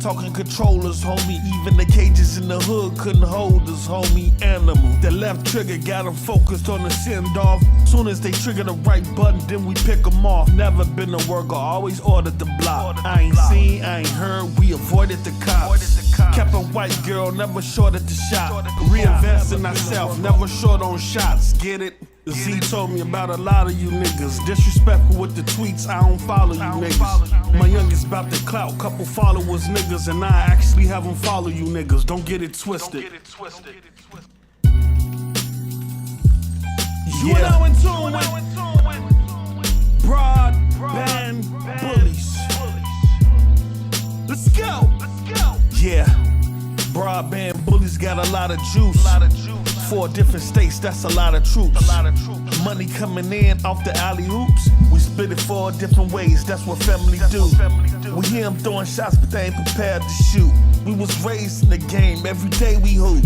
Talking controllers, homie. Even the cages in the hood couldn't hold us, homie. Animal. That left trigger got them focused on the send off. Soon as they trigger the right button, then we pick them off. Never been a worker, always ordered the block. I ain't seen, I ain't heard, we avoided the cops. Kept a white girl, never short at the shop. Reinvest in ourselves, never short on shots. Get it? Z told me about a lot of you niggas. Disrespectful with the tweets, I don't follow you niggas. My youngest about the clout, couple followers niggas, and I actually have them follow you niggas. Don't get it twisted. You are now in tune with broadband bullies. Let's go. Yeah, broadband bullies got a lot of juice. 4 different states, that's a lot of troops. Money coming in off the alley oops. We split it 4 different ways, that's what family do. We hear them throwing shots, but they ain't prepared to shoot. We was raised in the game, every day we hoop.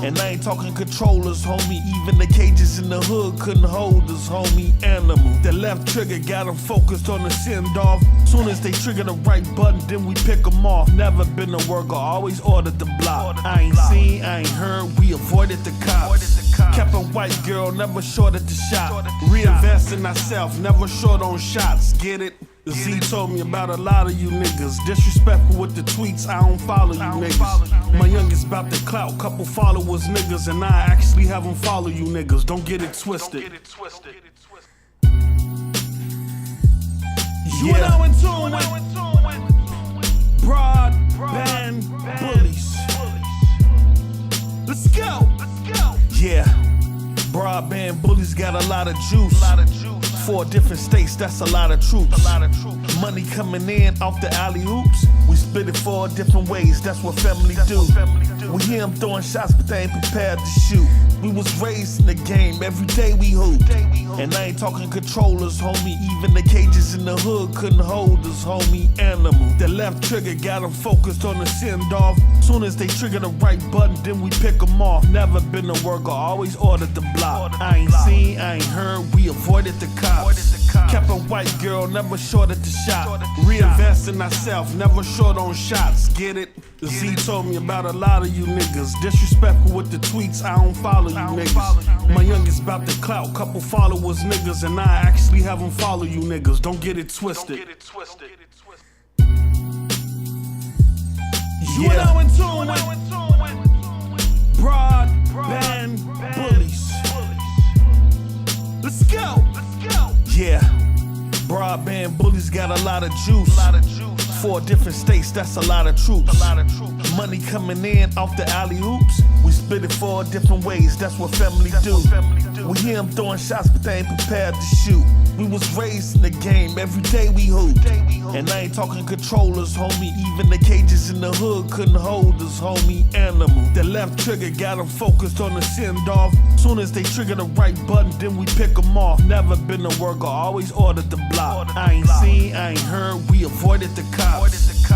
And I ain't talking controllers, homie. Even the cages in the hood couldn't hold us, homie. Animal. That left trigger got them focused on the send off. Soon as they trigger the right button, then we pick them off. Never been a worker, always ordered the block. I ain't seen, I ain't heard, we avoided the cops. Kept a white girl, never short at the shop. Reinvest in ourselves, never short on shots. Get it? Z told me about a lot of you niggas. Disrespectful with the tweets, I don't follow you niggas. My youngest about the clout, couple followers niggas, and I actually have them follow you niggas. Don't get it twisted. You are now in tune with broadband bullies. Let's go. Yeah, broadband bullies got a lot of juice. 4 different states, that's a lot of troops. Money coming in off the alley oops. We split it 4 different ways, that's what family do. We hear them throwing shots, but they ain't prepared to shoot. We was raised in the game, every day we hoop. And I ain't talking controllers, homie. Even the cages in the hood couldn't hold us, homie. Animal. That left trigger got them focused on the send off. Soon as they trigger the right button, then we pick them off. Never been a worker, always ordered the block. I ain't seen, I ain't heard, we avoided the cops. Kept a white girl, never short at the shop. Reinvest in ourselves, never short on shots. Get it? Z told me about a lot of you niggas. Disrespectful with the tweets, I don't follow you niggas. My youngest about the clout, couple followers niggas, and I actually have them follow you niggas. Don't get it twisted. You are now in tune with broadband bullies. Let's go. Yeah, broadband bullies got a lot of juice. 4 different states, that's a lot of troops. Money coming in off the alley oops. We split it 4 different ways, that's what family do. We hear them throwing shots, but they ain't prepared to shoot. We was raised in the game, every day we hoop. And I ain't talking controllers, homie. Even the cages in the hood couldn't hold us, homie. Animal. That left trigger got them focused on the send off. Soon as they trigger the right button, then we pick them off. Never been a worker, always ordered the block. I ain't seen, I ain't heard, we avoided the cops.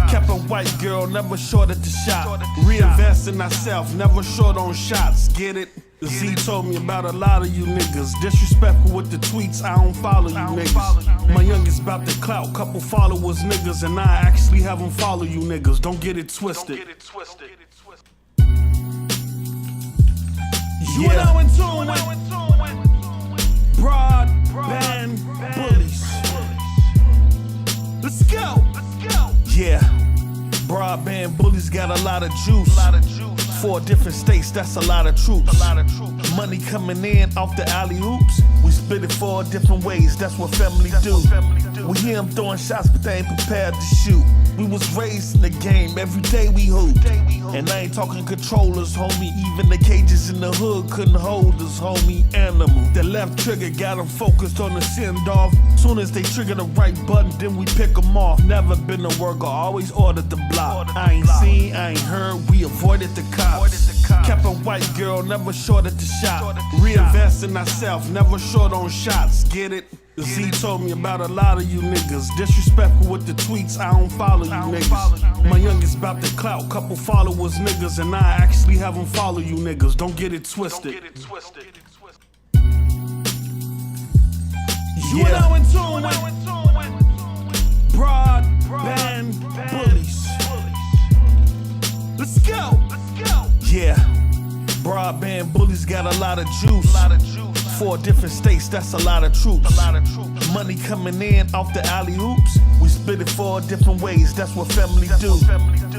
Kept a white girl, never short at the shop. Reinvest in ourselves, never short on shots. Get it? Z told me about a lot of you niggas. Disrespectful with the tweets, I don't follow you niggas. My youngest about the clout, couple followers niggas, and I actually have them follow you niggas. Don't get it twisted. You are now in tune with broadband bullies. Let's go. Yeah, broadband bullies got a lot of juice. 4 different states, that's a lot of troops. Money coming in off the alley oops. We split it 4 different ways, that's what family do. We hear them throwing shots, but they ain't prepared to shoot. We was raised in the game, every day we hoop. And I ain't talking controllers, homie. Even the cages in the hood couldn't hold us, homie. Animal. That left trigger got them focused on the send off. Soon as they trigger the right button, then we pick them off. Never been a worker, always ordered the block. I ain't seen, I ain't heard, we avoided the cops. Kept a white girl, never short at the shop. Reinvest in ourselves, never short on shots. Get it? Z told me about a lot of you niggas. Disrespectful with the tweets, I don't follow you niggas. My youngest about the clout, couple followers niggas, and I actually have them follow you niggas. Don't get it twisted. You are now in tune with broadband bullies. Let's go. Yeah. Broadband bullies got a lot of juice. 4 different states, that's a lot of troops. Money coming in off the alley-oops. We split it 4 different ways, that's what family do.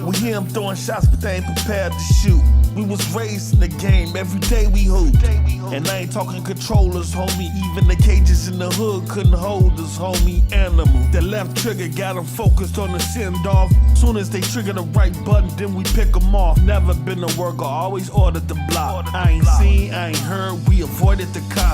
We hear them throwing shots, but they ain't prepared to shoot. We was raised in the game, every day we hoop. And I ain't talking controllers, homie. Even the cages in the hood couldn't hold us, homie. Animal. The left trigger got them focused on the send-off. Soon as they trigger the right button, then we pick them off. Never been a worker, always ordered the block. I ain't seen, I ain't heard, we avoided the cops.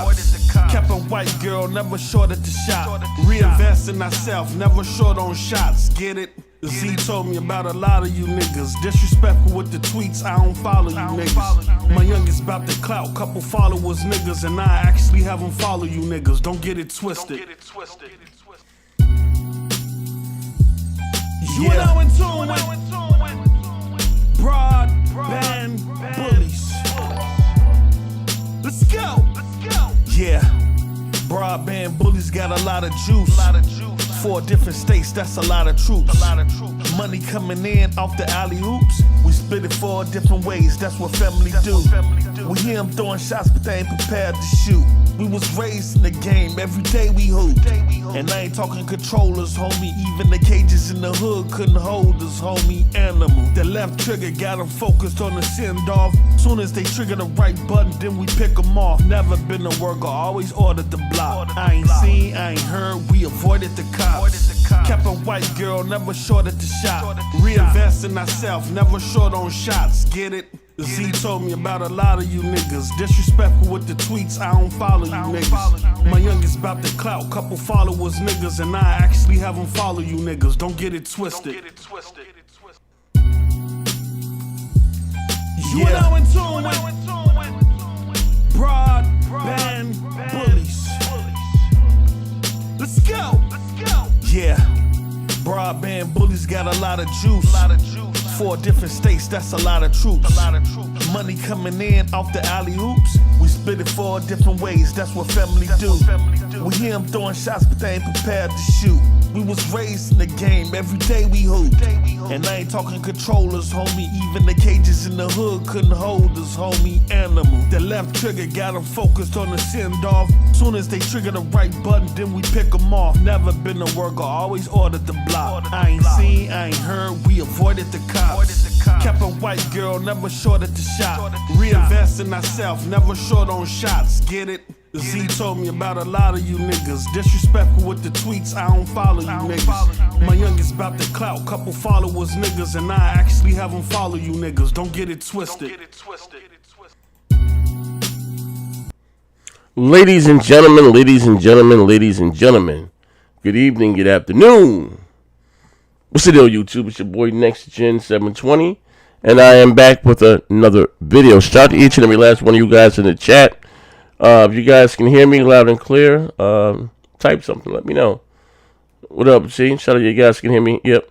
Kept a white girl, never short at the shop. Reinvest in ourselves, never short on shots. Get it? Z told me about a lot of you niggas. Disrespectful with the tweets, I don't follow you niggas. My youngest about to clout, couple followers niggas, and I actually have them follow you niggas. Don't get it twisted. You are now in tune with broadband bullies. Let's go. Yeah. Broadband bullies got a lot of juice. 4 different states, that's a lot of troops. Money coming in off the alley-oops. We split it 4 different ways, that's what family do. We hear them throwing shots, but they ain't prepared to shoot. We was raised in the game, every day we hoop. And I ain't talking controllers, homie. Even the cages in the hood couldn't hold us, homie. Animal. The left trigger got them focused on the send-off. Soon as they trigger the right button, then we pick them off. Never been a worker, always ordered the block. I ain't seen, I ain't heard, we avoided the cops. Kept a white girl, never short at the shop. Reinvest in ourselves, never short on shots. Get it? Z told me about a lot of you niggas. Disrespectful with the tweets, I don't follow you niggas. My youngest about to clout, couple followers niggas, and I actually have them follow you niggas. Don't get it twisted. You are now in tune with broadband bullies. Let's go. Yeah. Broadband bullies got a lot of juice. 4 different states, that's a lot of troops. Money coming in off the alley-oops. We split it 4 different ways, that's what family do. We hear them throwing shots, but they ain't prepared to shoot. We was raised in the game, every day we hoop. And I ain't talking controllers, homie. Even the cages in the hood couldn't hold us, homie. Animal. The left trigger got them focused on the send-off. Soon as they trigger the right button, then we pick them off. Never been a worker, always ordered the block. I ain't seen, I ain't heard, we avoided the cops. Kept a white girl, never short at the shop. Reinvest in ourselves, never short on shots. Get it? Z told me about a lot of you niggas. Disrespectful with the tweets, I don't follow you niggas. My youngest about to clout, couple followers niggas, and I actually have them follow you niggas. Don't get it twisted. Ladies and gentlemen, good evening, good afternoon. What's the deal, YouTube? It's your boy Next Gen 720, and I am back with another video. Shout out to each and every last one of you guys in the chat. If you guys can hear me loud and clear, type something, let me know. What up, G? Shout out to you guys can hear me. Yep.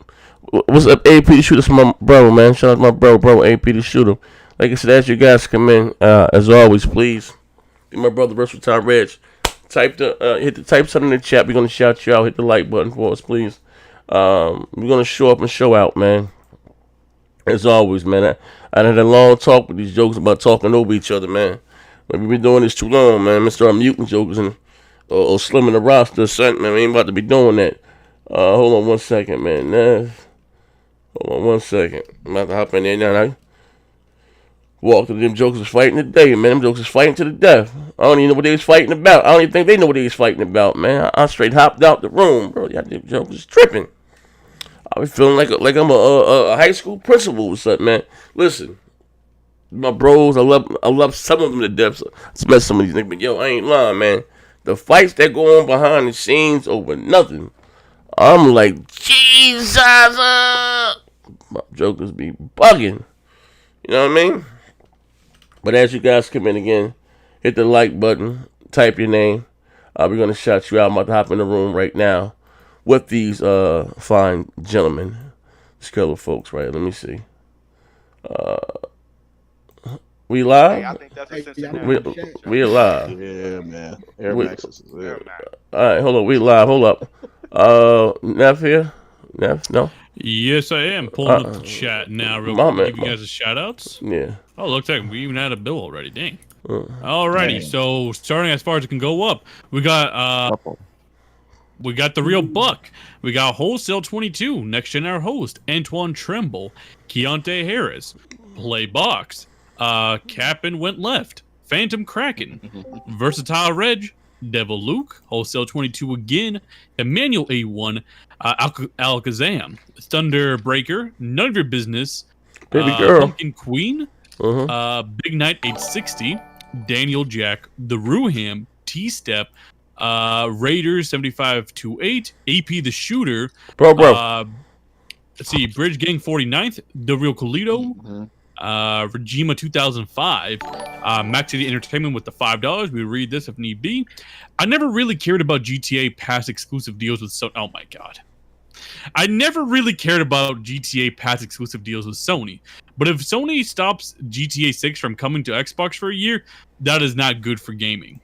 What's up, AP the Shooter? That's my bro, man. Shout out to my bro, AP the Shooter. Like I said, as you guys come in, as always, please, be my brother, Versatile Reg. Hit something in the chat. We're gonna shout you out. Hit the like button for us, please. We're gonna show up and show out, man. As always, man. I had a long talk with these jokers about talking over each other, man. But we've been doing this too long, man. I'm gonna start muting jokers and or slimming the roster or something, man. We ain't about to be doing that. Hold on one second, man. Hold on one second. I'm about to hop in there now. Walk to them jokers was fighting today, man. Them jokers was fighting to the death. I don't even know what they was fighting about. I don't even think they know what they was fighting about, man. I straight hopped out the room, bro. Y'all them jokers tripping. I was feeling like I'm a high school principal or something, man. Listen, my bros, I love some of them to death. So I met some of these niggas, but yo, I ain't lying, man. The fights that go on behind the scenes over nothing, I'm like, Jesus, my jokers be bugging. You know what I mean? But as you guys come in again, hit the like button, type your name. We're going to shout you out. I'm about to hop in the room right now with these fine gentlemen. These color folks, right? Let me see. We live? Hey, I think that's a Cincinnati. We alive. Yeah, man. Air Maxes is there. All right, hold on. We live. Hold up. Neff here. Nev? No? Yes, I am. Pulling up the chat now real quick. Give you guys a shout-outs. Yeah. Oh, looks like we even had a bill already. Dang. Alrighty, so starting as far as it can go up, we got the real buck. We got Wholesale 22, Next Gen Our host, Antoine Tremble, Keontae Harris, Play Box, Cap'n Went Left, Phantom Kraken, Versatile Reg, Devil Luke, Wholesale 22 again, Emmanuel A1, Alakazam, Thunderbreaker, None of Your Business, Baby girl. Pumpkin Queen, Big Knight 860, Daniel Jack, The Ruham, T-Step, Raiders 7528, AP the Shooter, Bro. Let's see, Bridge Gang 49th, The Real Colito, Regima 2005, Max City Entertainment with the $5. We read this if need be. I never really cared about GTA past exclusive deals with Sony. Oh my god. I never really cared about GTA past exclusive deals with Sony. But if Sony stops GTA 6 from coming to Xbox for a year, that is not good for gaming.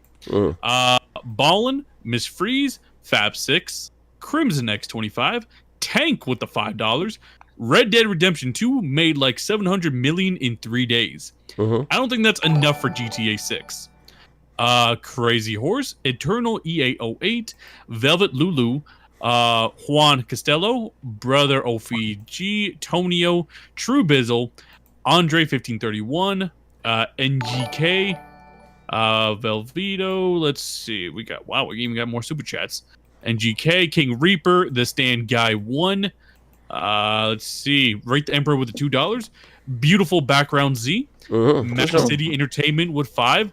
Ballin, Miss Freeze, Fab6, Crimson X25, Tank with the $5. Red Dead Redemption 2 made like $700 million in 3 days. I don't think that's enough for GTA 6. Crazy Horse, Eternal EA08, Velvet Lulu, Juan Costello, Brother Ophi Tonio, True Bizzle, Andre 1531, NGK, Velveto. Let's see. We even got more super chats. NGK, King Reaper, The Stand Guy 1. Let's see. Rate the Emperor with the $2. Beautiful Background Z. Magic City Entertainment with 5.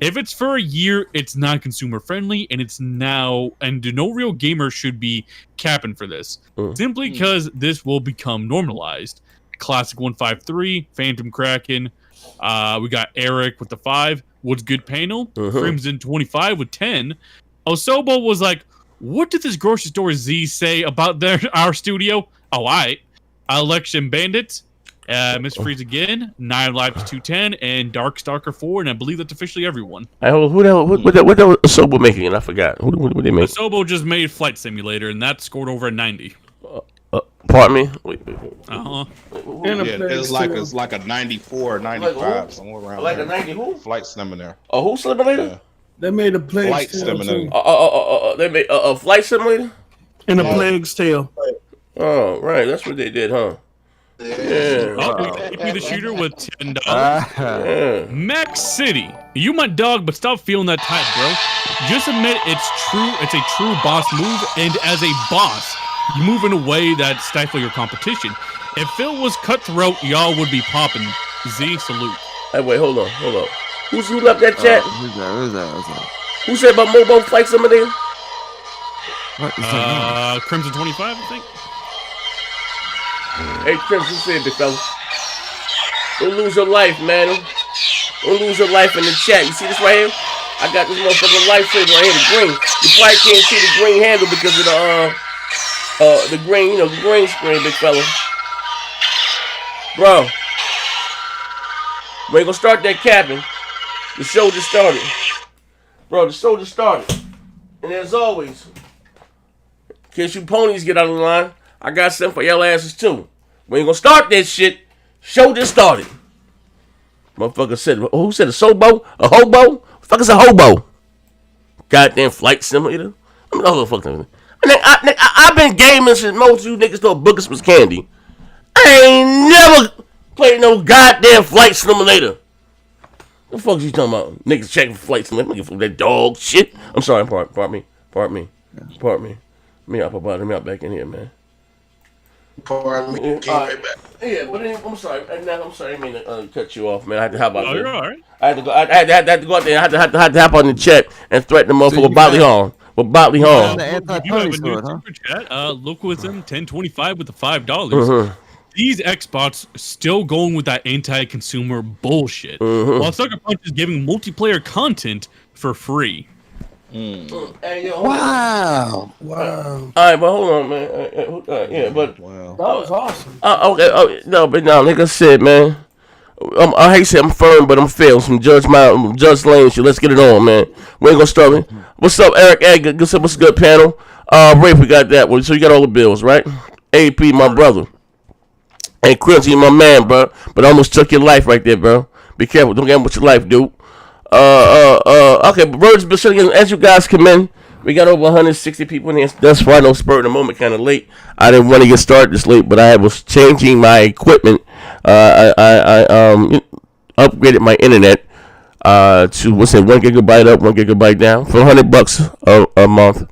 If it's for a year, it's not consumer friendly, and it's now, and no real gamer should be capping for this. Simply because this will become normalized. Classic 153, Phantom Kraken. We got Eric with the 5. What's Good Panel? Crimson 25 with 10. Osobo was like, what did this grocery store Z say about our studio? Oh, alright. Election Bandits. Miss Freeze again, 9 Lives 210, and Dark Stalker 4, and I believe that's officially everyone. Who the hell? What Osobo making? And I forgot. What they make? Osobo just made Flight Simulator, and that scored over a 90. Pardon me. Wait. It's like a 94, 95, somewhere around like there. a 90 who? Flight Simulator. A who simulator? Yeah. They made a Plague's Flight Tale Simulator. too. They made a flight simulator. And a Plague's Tale. Oh, right. That's what they did, huh? Yeah. AP the Shooter with $10. Max City, you my dog, but stop feeling that type, bro. Just admit it's true. It's a true boss move, and as a boss, you move in a way that stifles your competition. If Phil was cutthroat, y'all would be popping. Z, salute. Hey, wait, hold on. Who left that chat? Who's that? Who said about Mobo Flight Simulator? What is that? Crimson 25, I think. Hey, Chris, who said, big fella? Don't lose your life, man. Don't lose your life in the chat. You see this right here? I got this motherfucking lifesaver right here, the green. You probably can't see the green handle because of the green, the green screen, big fella. Bro, we ain't gonna start that capping. The show just started. Bro, the show just started. And as always, in case you ponies get out of the line, I got something for y'all asses too. We ain't gonna start that shit. Show just started. Motherfucker said, who said a sobo? A hobo? What the fuck is a hobo? Goddamn Flight Simulator. I've been gaming since most of you niggas thought boogers was candy. I ain't never played no goddamn Flight Simulator. The fuck you talking about? Niggas checking for Flight Simulator. Looking for that dog shit. I'm sorry, pardon me. Me out back in here, man. Pardon me. Came right back. Yeah, but I'm sorry. I'm sorry. I didn't mean to cut you off, man. How about that? You're all right. I had to go out there. I had to hop on the chat and threaten the motherfucker with bodily harm. With bodily harm. You have a new super chat. Lookwism 1025 with the $5. These Xbox still going with that anti-consumer bullshit, while Sucker Punch is giving multiplayer content for free. Hey, yo, Wow. All right, but hold on, man. Yeah, but Wow. That was awesome. okay. No, like I said, man. I hate to say I'm firm, but I'm fair. Some Judge Lane shit. Let's get it on, man. We ain't gonna start with. What's up, Eric? What's good, panel? Rafe, we got that one. So you got all the bills, right? AP, my brother. And Quincy, my man, bro. But I almost took your life right there, bro. Be careful. Don't gamble with your life, dude. Okay, but Birds, as you guys come in, we got over 160 people in here. That's why I know spur of the moment kind of late. I didn't want to get started this late, but I was changing my equipment. I upgraded my internet to 1 gigabyte up, 1 gigabyte down for $100 a month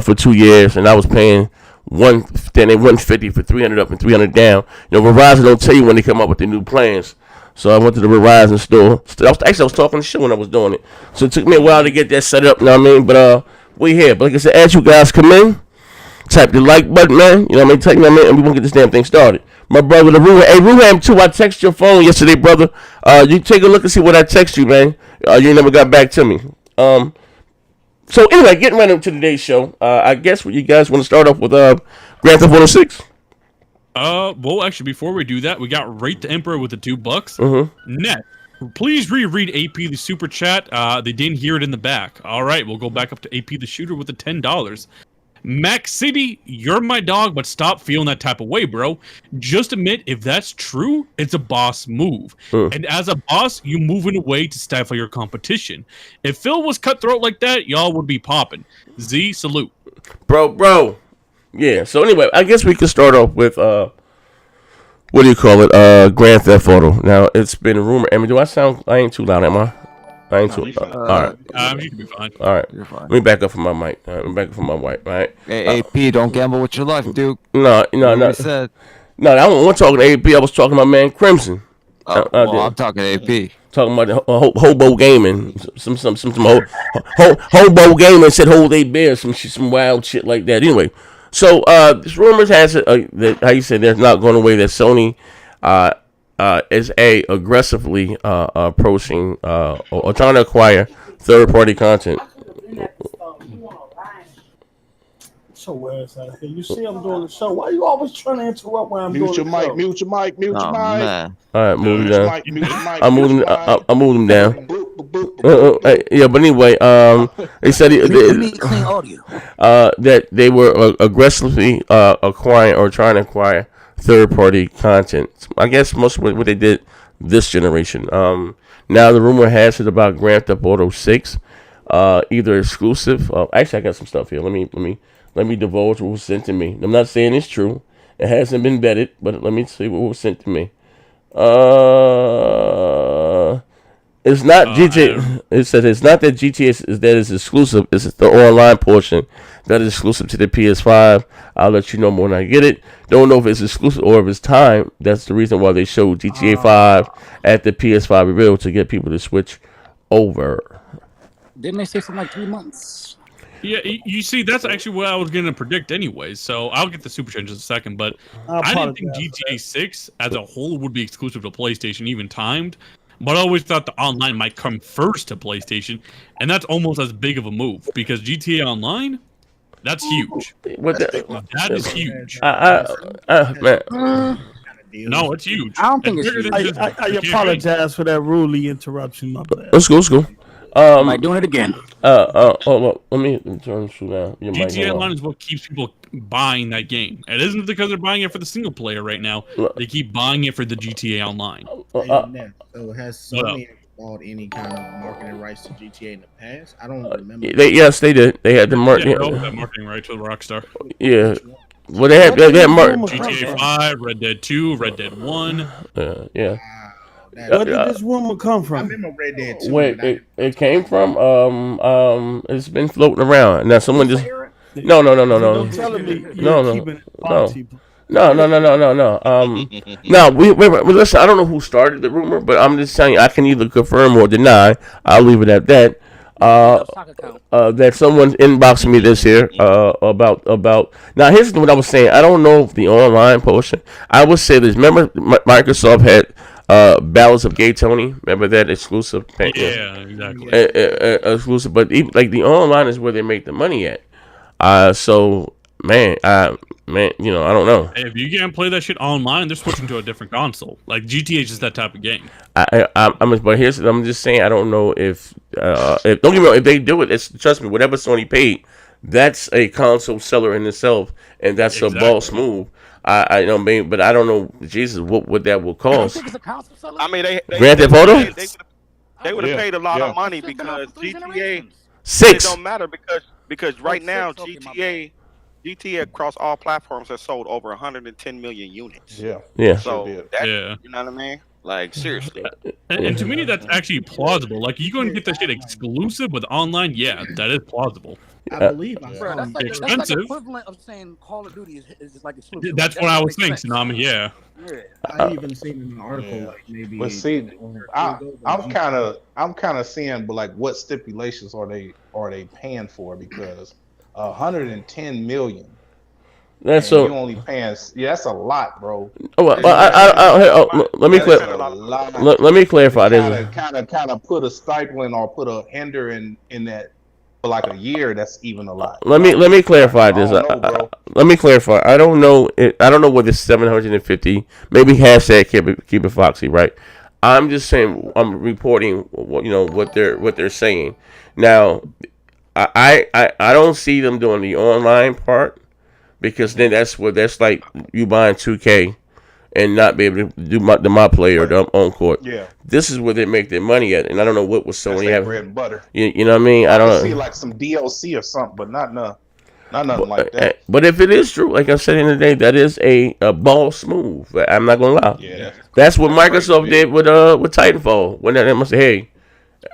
for 2 years, and I was paying $150 for 300 up and 300 down. You know, Verizon don't tell you when they come up with the new plans. So I went to the Verizon store. I was talking shit when I was doing it. So it took me a while to get that set up, you know what I mean? But we here. But like I said, as you guys come in, tap the like button, man. You know what I mean? Type that, man, and we gonna get this damn thing started. My brother, the Ruham. Hey, Ruham, too, I texted your phone yesterday, brother. You take a look and see what I text you, man. You never got back to me. So anyway, getting right into today's show. I guess what you guys want to start off with Grand Theft Auto 6. Well, actually, before we do that, we got Rate the Emperor with the $2. Net, please reread AP the super chat. They didn't hear it in the back. All right, we'll go back up to AP the shooter with the $10. Max City, you're my dog, but stop feeling that type of way, bro. Just admit if that's true, it's a boss move. And as a boss, you move in a way to stifle your competition. If Phil was cutthroat like that, y'all would be popping. Z, salute. Bro. Yeah, so anyway, I guess we can start off with, what do you call it, Grand Theft Auto. Now, it's been a rumor. I mean, I ain't too loud, am I? I ain't too loud. All right. You can be fine. All right. You're fine. Let me back up from my mic. All right, let me back up from my mic, all right? Hey, AP, don't gamble with your life, dude. No. I said. No, I wasn't talking to AP. I was talking to my man Crimson. Well, I'm talking AP. Talking about the hobo gaming, some hobo gaming said hold they bear, some wild shit like that. Anyway, so this rumors has it that how you said they're not going away. That Sony is aggressively approaching or trying to acquire third-party content. So where's that? Hey, you see, I'm doing the show. Why you always trying to interrupt when I'm Mute your doing the show? mic, mute your mic, mute your Oh, mic. man. All right, move Mute them your down. mic, mute your mic. I moved mute them. your mic. I moved them down. Boop, boop, boop, boop. Yeah, but anyway, they said Clean audio. that they were aggressively acquiring or trying to acquire third-party content. I guess most of what they did this generation. Now the rumor has it about Grand Theft Auto 6, either exclusive. Actually, I got some stuff here. Let me divulge what was sent to me. I'm not saying it's true. It hasn't been vetted, but let me see what was sent to me. It's not GTA. It says it's not that GTA is that is exclusive. It's the online portion that is exclusive to the PS5. I'll let you know more when I get it. Don't know if it's exclusive or if it's time. That's the reason why they showed GTA 5 at the PS5 reveal to get people to switch over. Didn't they say something like 3 months? Yeah, you see, that's actually what I was going to predict anyways, so I'll get the super change in a second, but I didn't think GTA 6 as a whole would be exclusive to PlayStation, even timed, but I always thought the online might come first to PlayStation, and that's almost as big of a move, because GTA Online, that's huge. That is huge. Man. No, it's huge. I don't think it's bigger huge. than just I GTA. apologize for that rudely interruption, my bad. Let's go. Am I doing it again? Hold up. Let me turn this now. Your mic GTA on. Online is what keeps people buying that game. It isn't because they're buying it for the single player right now. They keep buying it for the GTA Online. So has Sony bought any kind of marketing rights to GTA in the past? I don't remember. Yes, they did. They had the marketing. Yeah, that marketing right to Rockstar. Yeah. Well, they had marketing. GTA 5, Red Dead 2, Red Dead 1. Yeah. Where did this rumor come I from? remember Red Dead 2. Wait, it came from it's been floating around. Now someone just no. Don't tell me No. keeping it party. No. No, we listen. I don't know who started the rumor, but I'm just saying I can either confirm or deny. I'll leave it at that. That someone's inboxing me this here about. Now here's what I was saying. I don't know if the online portion. I would say this. Remember, Microsoft had Ballads of Gay Tony. Remember that exclusive? Yeah, exactly. Exclusive, but even, like the online is where they make the money at. So man, I don't know. Hey, if you can't play that shit online, they're switching to a different console. Like GTA is just that type of game. I'm just saying I don't know if don't get me wrong, if they do it, trust me, whatever Sony paid, that's a console seller in itself, and that's a boss move. I know, maybe, but I don't know, Jesus, what that will You don't cost. think it's a console seller? I mean, Grand Theft Auto? they would have paid a lot of money It's been out because for 3 GTA. generations. It 6. don't matter because right now six, okay, my GTA across all platforms has sold over 110 million units. Yeah. Yeah. So that Yeah. you know what I mean? Like seriously. And to me, that's actually plausible. Like, you can get that shit exclusive with online. Yeah, that is plausible. I believe I Bro, saw that's like Expensive. equivalent of saying Call of Duty is like exclusive. That's Like, what I that was makes thinking, sense. Tsunami. Yeah. Yeah. I even seen in an article Yeah. like maybe. But see, I'm kind of seeing, but like, what stipulations are they paying for? Because 110 million. That's And so. you only paying, that's a lot, bro. Oh, let me That's clear. a lot. Let me clarify this. Kind of put a stifling or put a hinder in that for like a year. That's even a lot. Let me clarify I this. don't know, bro. Let me clarify. I don't know. I don't know what this 750. Maybe hashtag keep it foxy, right? I'm just saying. I'm reporting. What they're saying. Now, I don't see them doing the online part because then that's like you buying 2K and not be able to do the my play or the on court. Yeah. This is where they make their money at, and I don't know what was That's Sony their having. bread and butter. You know what I mean? I don't see know. like some DLC or something, but not nothing like that. But if it is true, like I said in the day, that is a boss move. I'm not gonna lie. Yeah. That's what Microsoft did with Titanfall when they must say, hey,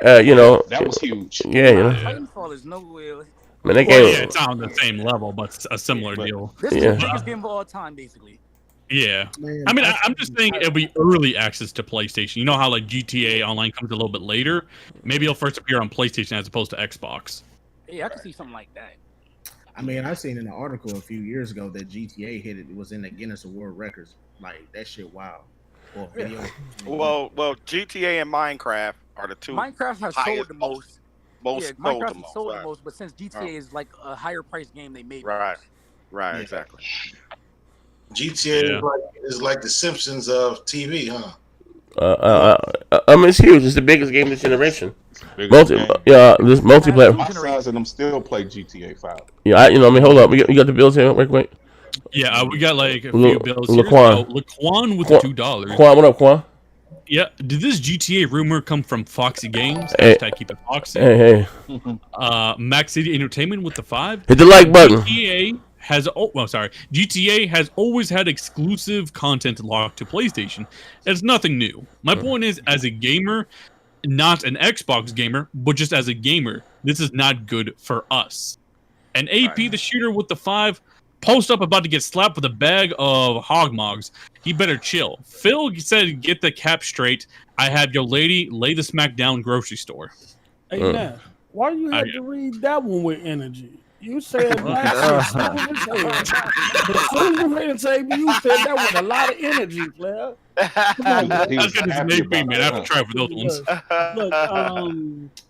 that was huge. Yeah, Titanfall is nowhere. Man, that Well, game. yeah, it's not on the same level, but it's a similar deal. This is Yeah. the biggest game of all time, basically. Yeah. Man, I mean, I'm just saying it'll be early access to PlayStation. You know how like GTA Online comes a little bit later? Maybe it'll first appear on PlayStation as opposed to Xbox. Yeah, I can see something like that. I mean, I seen in an article a few years ago that GTA was in the Guinness World Records. Like that shit, wow. Well, video. Well, GTA and Minecraft are the two Minecraft has sold highest the most. most Yeah, sold Minecraft the has most. sold the Right. most, but since GTA is like a higher price game, they made Right. Right, Yeah. exactly. GTA Yeah. is like the Simpsons of TV, huh? I mean, it's huge. It's the biggest game this generation. Biggest game. This multiplayer. My sons and them still play GTA 5. Yeah, I mean, hold up. You got the bills here, wait. Yeah, we got like a few Le- bills Laquan. here. So, Laquan with Quan- $2. Quan, what up, Quan? Yeah, did this GTA rumor come from Foxy Games? Hey. Hashtag keep it Foxy. Hey, Max City Entertainment with the 5. hit the like button. GTA has always had exclusive content locked to PlayStation. It's nothing new. My point is, as a gamer, not an Xbox gamer, but just as a gamer, this is not good for us. And AP, the shooter with the 5, post up about to get slapped with a bag of hog mogs. He better chill. Phil said, "Get the cap straight. I have your lady lay the smack down grocery store." Hey, man, why do you have to read that one with energy? You said that as soon as you read it, you said that with a lot of energy, player. Come on, man. That's good as an AP, man. I have to try for those ones. Look,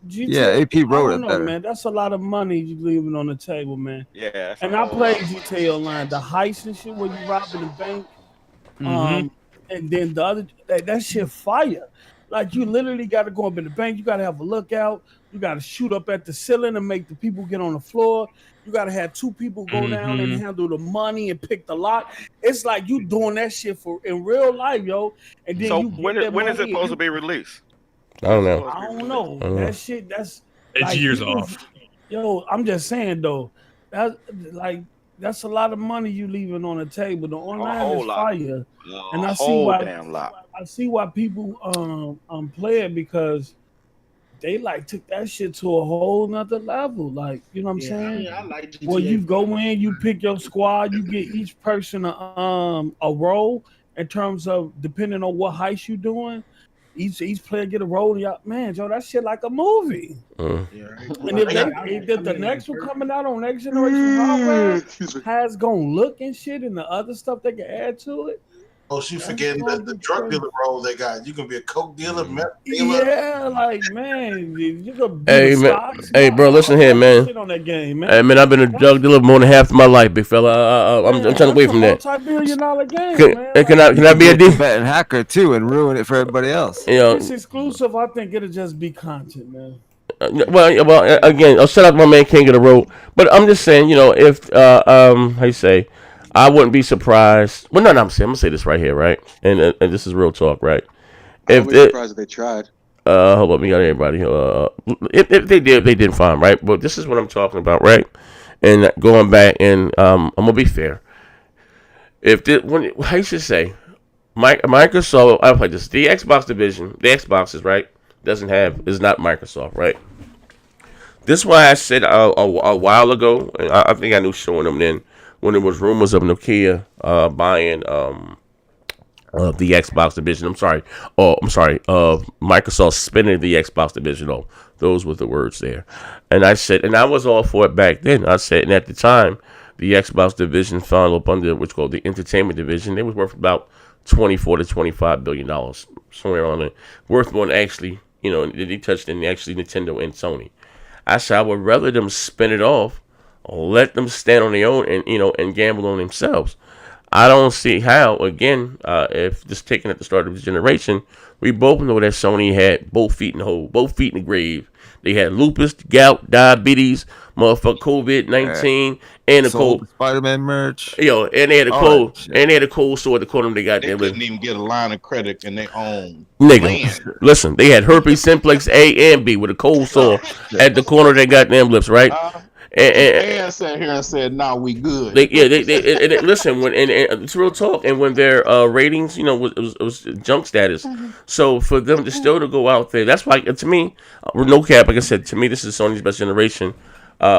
GTA, Yeah, AP wrote I it don't know, better. man. That's a lot of money you leaving on the table, man. Yeah. that's And a I whole played lot. GTA Online, the heist and shit where you robbing the bank. Mhm. And then the other that shit fire. Like you literally got to go up in the bank. You got to have a lookout. You got to shoot up at the ceiling and make the people get on the floor. You got to have 2 people go down and handle the money and pick the lock. It's like you doing that shit for in real life, yo. And then So you get when that is it money supposed to and be released? I don't know. I don't know. know. That shit. That's It's like, years people- off. Yo, I'm just saying though. That's a lot of money you leaving on the table. The online whole is lot. fire. And I see whole why damn lot. I see why people play it because they like took that shit to a whole nother level. Like, you know what I'm saying? I like GTA. Well, you go in, you pick your squad, you get each person a role in terms of depending on what heist you doing. Each player get a role. Y'all, man, Joe, that shit like a movie. Yeah, And if the next one coming out on next generation hardware has gonna look and shit, and the other stuff they can add to it. Oh, she forgetting the drug dealer role they got. You can be a coke dealer, meth dealer. Yeah, like man, you can Hey, man. Hey, bro, listen here, man. Shit on that game, man. Hey, man, I've been a drug dealer more than half of my life, big fella. I'm trying to wait from that. Multi-billion-dollar game, man. Can I be a D? Bet hacker too and ruin it for everybody else. You know, It's exclusive. I think it'll just be content, man. again, I'll shut up my man can't get a rope. But I'm just saying, if how you say, I wouldn't be surprised. Well, no, I'm gonna say this right here, right? And this is real talk, right? I would be surprised if they tried. Hold on, we got everybody. If they did fine, right? But this is what I'm talking about, right? And going back, and I'm gonna be fair. I should say, Microsoft. I'll play this. The Xbox division, the Xboxes, right? Is not Microsoft, right? This is why I said a while ago, and I think I knew showing them then when there was rumors of Nokia buying the Xbox division. Microsoft spinning the Xbox division off. Those were the words there. And I said, and I was all for it back then. I said, and at the time, the Xbox division found up under what's called the entertainment division. It was worth about $24 to $25 billion, somewhere on it. Worth more than actually, they touched in actually Nintendo and Sony. I said I would rather them spin it off, or let them stand on their own and gamble on themselves. I don't see how, again, if just taking at the start of this generation, we both know that Sony had both feet in the hole, both feet in the grave. They had lupus, gout, diabetes, motherfucker, COVID-19, and the cold Spider-Man merch. And they had a cold, sore to call them. They couldn't even get a line of credit in their own nigga. Listen, they had herpes simplex A and B with a cold sore at the corner of their goddamn lips, right? And sat here and said, "Nah, we good." Listen, and it's real talk. And when their ratings, was junk status. So for them to still to go out there, that's why to me, no cap. Like I said, to me, this is Sony's best generation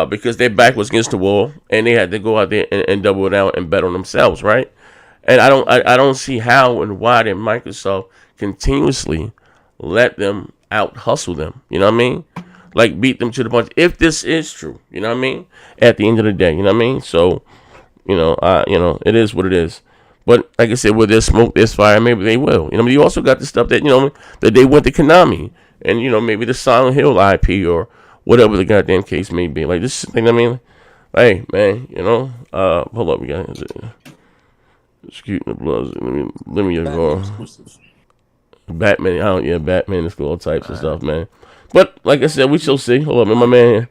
because their back was against the wall and they had to go out there and double it out and bet on themselves, right? And I don't see how and why that Microsoft continuously let them out hustle them. You know what I mean? Like beat them to the punch. If this is true, you know what I mean? At the end of the day, you know what I mean? So, it is what it is. But like I said, with there's smoke, there's fire. Maybe they will. You also got the stuff that that they went to Konami, and maybe the Silent Hill IP or whatever the goddamn case may be. Like this thing, I mean, hey man, hold up, we got excuse the blood. Let me go. Batman, Batman is all types of stuff, man. But like I said, we shall see. Hold on, my man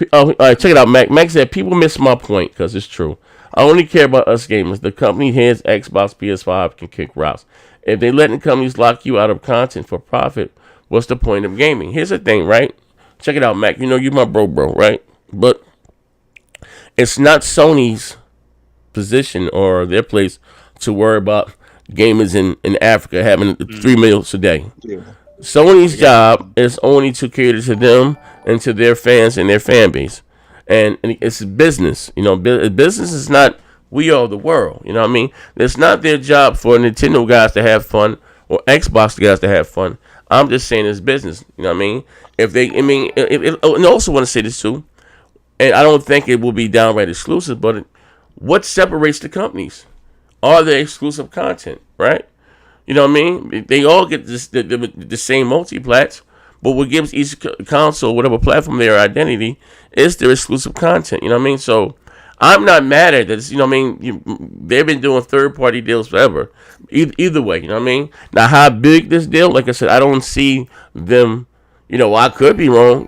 here. All right, check it out, Mac. Mac said, people miss my point because it's true. I only care about us gamers. The company heads Xbox, PS5 can kick rocks. If they letting companies lock you out of content for profit, what's the point of gaming? Here's the thing, right? Check it out, Mac. You my bro, right? But it's not Sony's position or their place to worry about gamers in Africa having 3 meals a day. Yeah. Sony's job is only to cater to them and to their fans and their fan base. And it's business. Business is not we are the world. You know what I mean? It's not their job for Nintendo guys to have fun or Xbox guys to have fun. I'm just saying it's business. You know what I mean? And I also want to say this too. And I don't think it will be downright exclusive, but what separates the companies? Are they exclusive content, right? You know what I mean? They all get the same multi-plats, but what gives each console, whatever platform their identity, is their exclusive content. You know what I mean? So I'm not mad at this. You know what I mean? They've been doing third-party deals forever. Either way, you know what I mean? Now, how big this deal? Like I said, I don't see them. I could be wrong.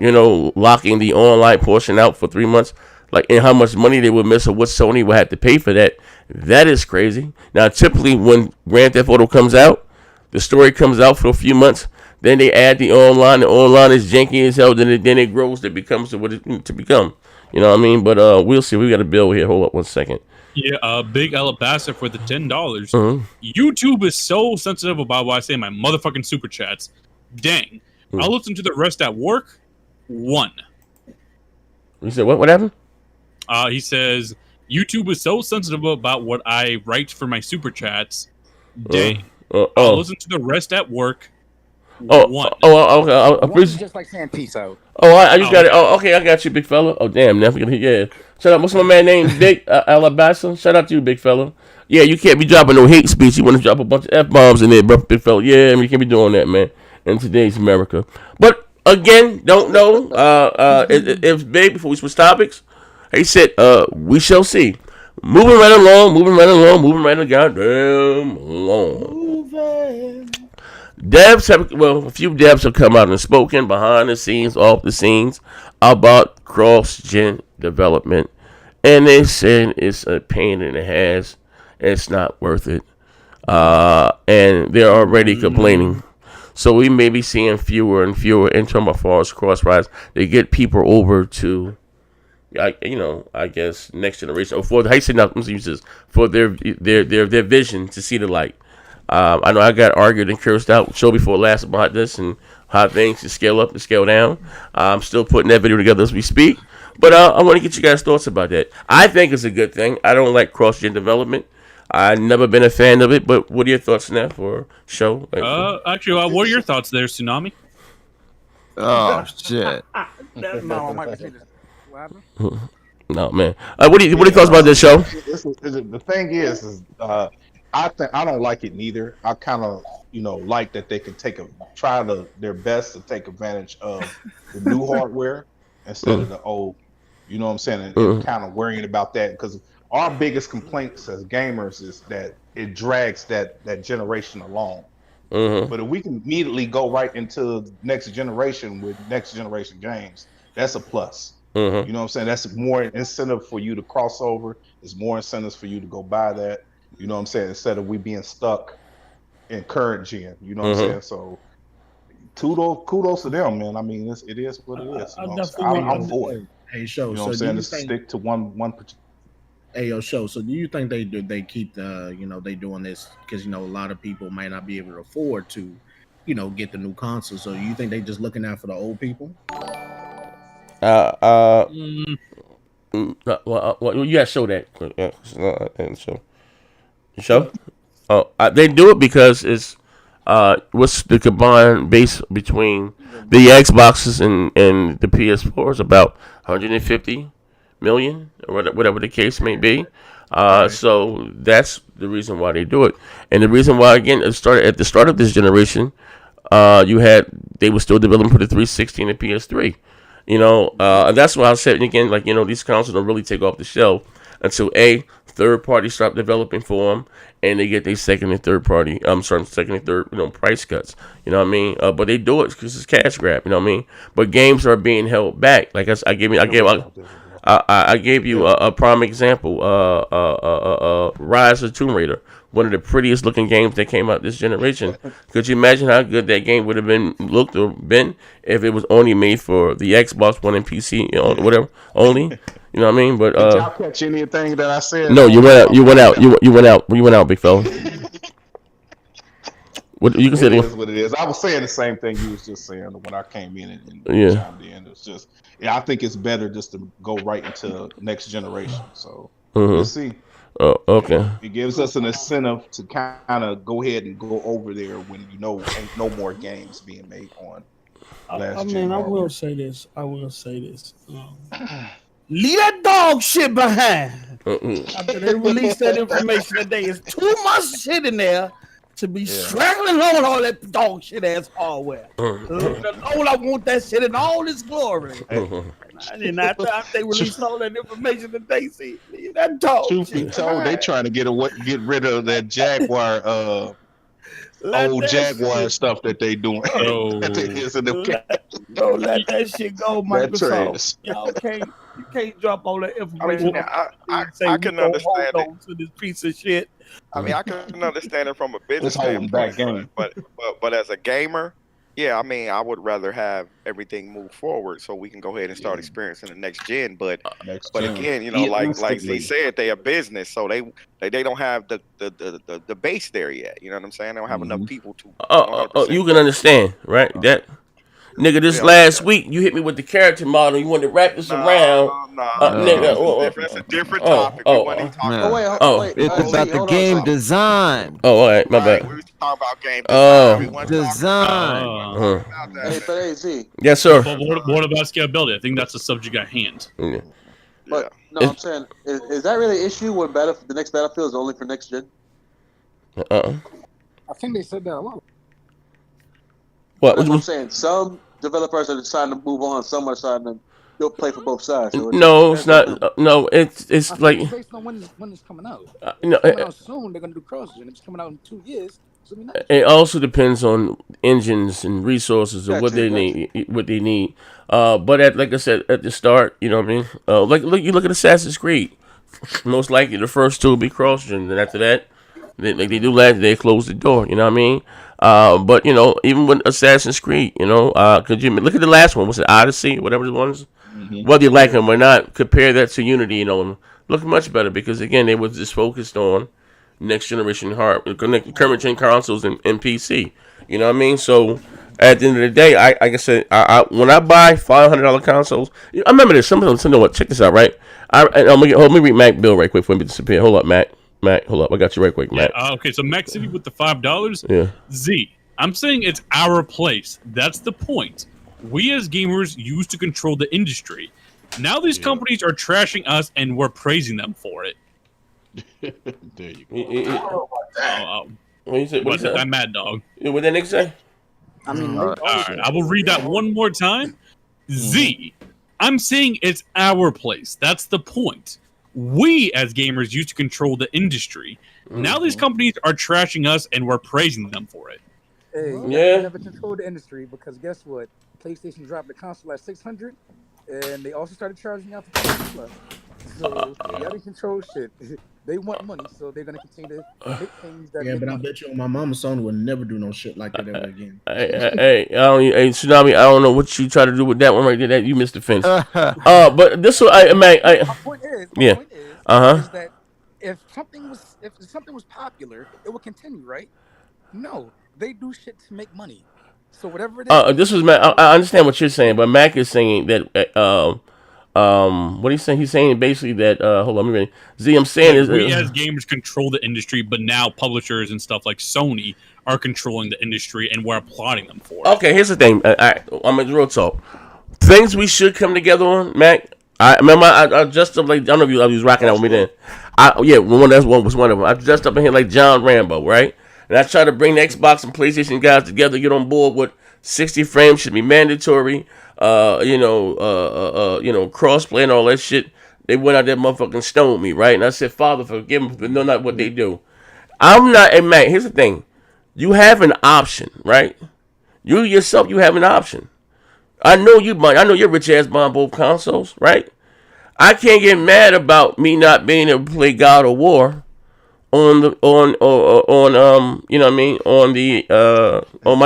Locking the online portion out for 3 months. Like, and how much money they would miss or what Sony would have to pay for that. That is crazy. Now, typically when Grand Theft Auto comes out, the story comes out for a few months, then they add the online. The online is janky as hell. Then it grows. It becomes what it needs to become. You know what I mean? But we'll see. We got a bill here. Hold up 1 second. Yeah, Big Alabasta for the $10. YouTube is so sensitive about what I say in my motherfucking super chats. Dang. I'll listen to the rest at work. 1. You said what? What happened? He says, YouTube is so sensitive about what I write for my super chats. Dang. I'll listen to the rest at work. 1. Okay. I appreciate just like saying peace out. I just got it. Oh, okay. I got you, big fella. Oh, damn. Yeah. Shout out. What's my man named Big Alabasta? Shout out to you, big fella. Yeah, you can't be dropping no hate speech. You want to drop a bunch of F-bombs in there, bro, big fella. Yeah, you can't be doing that, man, in today's America. But, again, don't know if Big, before we switch topics, he said, we shall see. Moving right along, goddamn along. A few devs have come out and spoken behind the scenes, off the scenes, about cross-gen development. And they said it's a pain in the ass it's not worth it. And they're already complaining. So we may be seeing fewer and fewer internal fars cross-rides. They get people over to, I guess next generation or for for their vision to see the light. I know I got argued and cursed out show before last about this and how things should scale up and scale down. I'm still putting that video together as we speak. But I want to get you guys' thoughts about that. I think it's a good thing. I don't like cross-gen development. I've never been a fan of it, but what are your thoughts on that for show? Actually, what are your thoughts there, Tsunami? Oh shit! No, I might say this. What happened? No, man. What are your thoughts about this show? The thing is I don't like it neither. I kind of like that they can try their best to take advantage of the new hardware instead of the old. You know what I'm saying? And kind of worrying about that because our biggest complaints as gamers is that it drags that generation along. But if we can immediately go right into next generation with next generation games, that's a plus. You know what I'm saying? That's more incentive for you to cross over. There's more incentives for you to go buy that. You know what I'm saying? Instead of we being stuck in current gen. You know what I'm saying? So kudos to them, man. I mean, it is what it is. I'm for it. Hey, show. You know what I'm saying? To stick to one. Hey, yo, show. So, do you think they keep they doing this because a lot of people might not be able to afford to, get the new console. So, you think they just looking out for the old people? Well, you gotta show that. Show. They do it because it's what's the combined base between the Xboxes and the PS4 is about 150 million or whatever the case may be. So that's the reason why they do it, and the reason why again at the start of this generation, they were still developing for the 360 and the PS3. And that's why I said again, these consoles don't really take off the shelf until third parties stop developing for them, and they get their second and third price cuts. You know what I mean? But they do it because it's cash grab. You know what I mean? But games are being held back. Like I gave you a prime example. Rise of Tomb Raider, one of the prettiest looking games that came out this generation. Could you imagine how good that game would have been if it was only made for the Xbox One and PC, whatever only? You know what I mean? But did y'all catch anything that I said? No, you went out, big fella. What you can say? It is what it is. I was saying the same thing you was just saying when I came in and chimed in. It's just, I think it's better just to go right into next generation. So we'll see. Oh, okay. It gives us an incentive to kind of go ahead and go over there when ain't no more games being made on last gen. I will say this. Leave that dog shit behind. After they released that information today, there's too much shit in there to be straggling on all that dog shit ass hardware. All I want that shit in all its glory. And after they released all that information today, see, leave that dog Truth be told, they trying to get rid of that Jaguar old Jaguar stuff that they doing. Don't let that shit go, Microsoft. You can't drop all that information. I can understand it. To this piece of shit. I mean, I can understand it from a business standpoint, but as a gamer, yeah, I mean, I would rather have everything move forward so we can go ahead and start experiencing the next gen. But again, like they said, they a business, so they don't have the base there yet. You know what I'm saying? They don't have enough people to. You can understand, right? That nigga, this last week you hit me with the character model. You wanted to wrap this around. Nigga, that's a different topic. It's about the game design. Oh, all right, my bad. We was talking about game design. Yes, sir. But what about scalability? I think that's a subject at hand. But no, I'm saying, is that really an issue when the next Battlefield is only for next gen? I think they said that a lot. What I'm saying, some developers are deciding to move on. Some are deciding to go play for both sides. So no, it's not. No, it's like based on when it's coming out. It's coming out soon. They're gonna do cross-gen. It's coming out in 2 years. So it also depends on engines and resources and what they need. But like I said at the start, you know what I mean. You look at Assassin's Creed. most likely the first two will be cross-gen, and after that, like they do last, they close the door. You know what I mean? But you know, even with Assassin's Creed, you know, could you look at the last one? Was it Odyssey? Whatever the ones. Whether you like them or not, compare that to Unity. You know, and look much better because again, they was just focused on next generation current gen consoles and PC. You know what I mean? So at the end of the day, like I said, when I buy $500 consoles, I remember this. Some know what? Check this out, right? Let me read Mac Bill right quick before we disappear. Hold up, Mac. Mac, hold up. I got you right quick, Mac. Okay, so Mac City with the $5. Yeah. Z. I'm saying it's our place. That's the point. We as gamers used to control the industry. Now these companies are trashing us, and we're praising them for it. There you go. What you said? What that Mad Dog? Yeah, what that nigga say? I mean, all right, I will read that one more time. Z. I'm saying it's our place. That's the point. We as gamers used to control the industry. Now these companies are trashing us, and we're praising them for it. Hey, Yeah. you never controlled the industry because guess what? PlayStation dropped the console at $600, and they also started charging out for PS Plus. So y'all didn't control shit. They want money, so they're gonna continue to make things that. Yeah, but I bet you my mama Sony would never do no shit like that ever again. Hey, Tsunami, I don't know what you try to do with that one right there. That you missed the fence. But this one, my point is, is that if something was popular, it would continue, right? No, they do shit to make money. So whatever it is. This was Mac. I understand what you're saying, but Mac is saying that what he's saying. He's saying basically that hold on, let me read. Z, I'm saying is we as gamers control the industry, but now publishers and stuff like Sony are controlling the industry, and we're applauding them for it. Okay, here's the thing. I'm in real talk. Things we should come together on, Mac. I remember I dressed up like I don't know if you was rocking out with me then. That's one was one of them. I dressed up in here like John Rambo, right? And I tried to bring the Xbox and PlayStation guys together, get on board with 60 frames should be mandatory. Crossplay and all that shit. They went out there, motherfucking stoned me, right? And I said, Father, forgive them, but no, not what they do. I'm not. And Matt, here's the thing: you have an option, right? You yourself, you have an option. I know you're rich ass buying both consoles, right? I can't get mad about me not being able to play God of War on my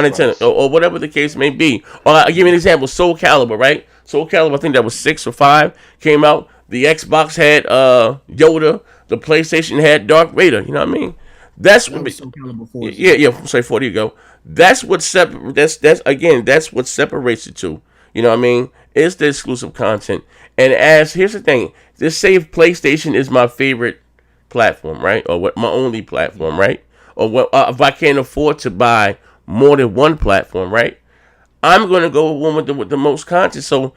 Nintendo or whatever the case may be. Or I'll give you an example, Soul Calibur, right? Soul Calibur, I think that was 6 or 5, came out. The Xbox had Yoda, the PlayStation had Darth Vader, you know what I mean? That's what Soul Calibur 4. Yeah, say 4, there you go. That's what separates the two. You know what I mean? It's the exclusive content. And here's the thing, this save PlayStation is my favorite platform, right? Or what my only platform, right? Or what if I can't afford to buy more than one platform, right? I'm gonna go with one with the most content. So,